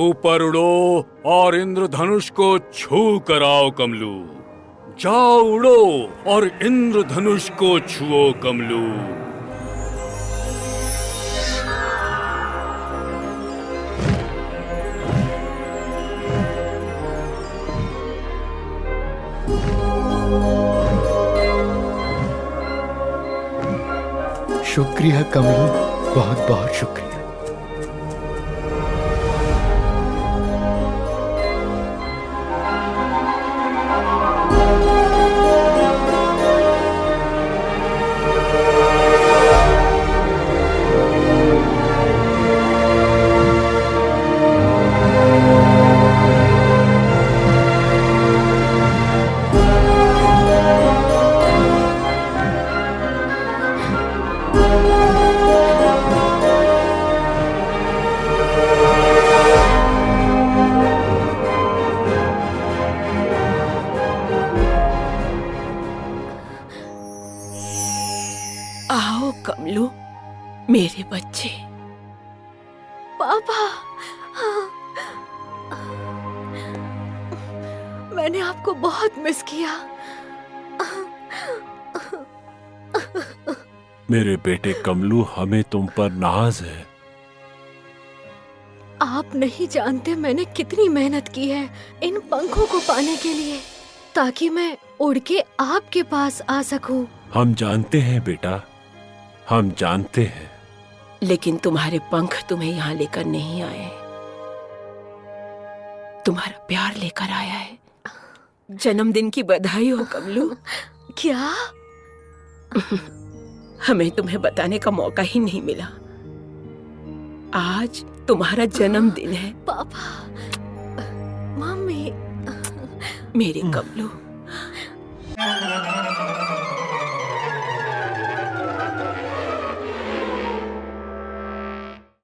ऊपर उड़ो और इंद्रधनुष को छू कर आओ कमलू। जाओ उड़ो और इंद्रधनुष को छुओ कमलू। शुक्रिया कमलू, बहुत बहुत शुक्रिया। आओ कमलू, मेरे बच्चे। पापा, मैंने आपको बहुत मिस किया। मेरे बेटे कमलू, हमें तुम पर नाज है। आप नहीं जानते मैंने कितनी मेहनत की है इन पंखों को पाने के लिए, ताकि मैं उड़ के आपके पास आ सकूं। हम जानते हैं बेटा, हम जानते हैं। लेकिन तुम्हारे पंख तुम्हें यहाँ लेकर नहीं आए, तुम्हारा प्यार लेकर आया है। जन्मदिन की बधाई हो कमलू। क्या? हमें तुम्हें बताने का मौका ही नहीं मिला। आज तुम्हारा जन्मदिन है। पापा, मम्मी, मेरे कमलू।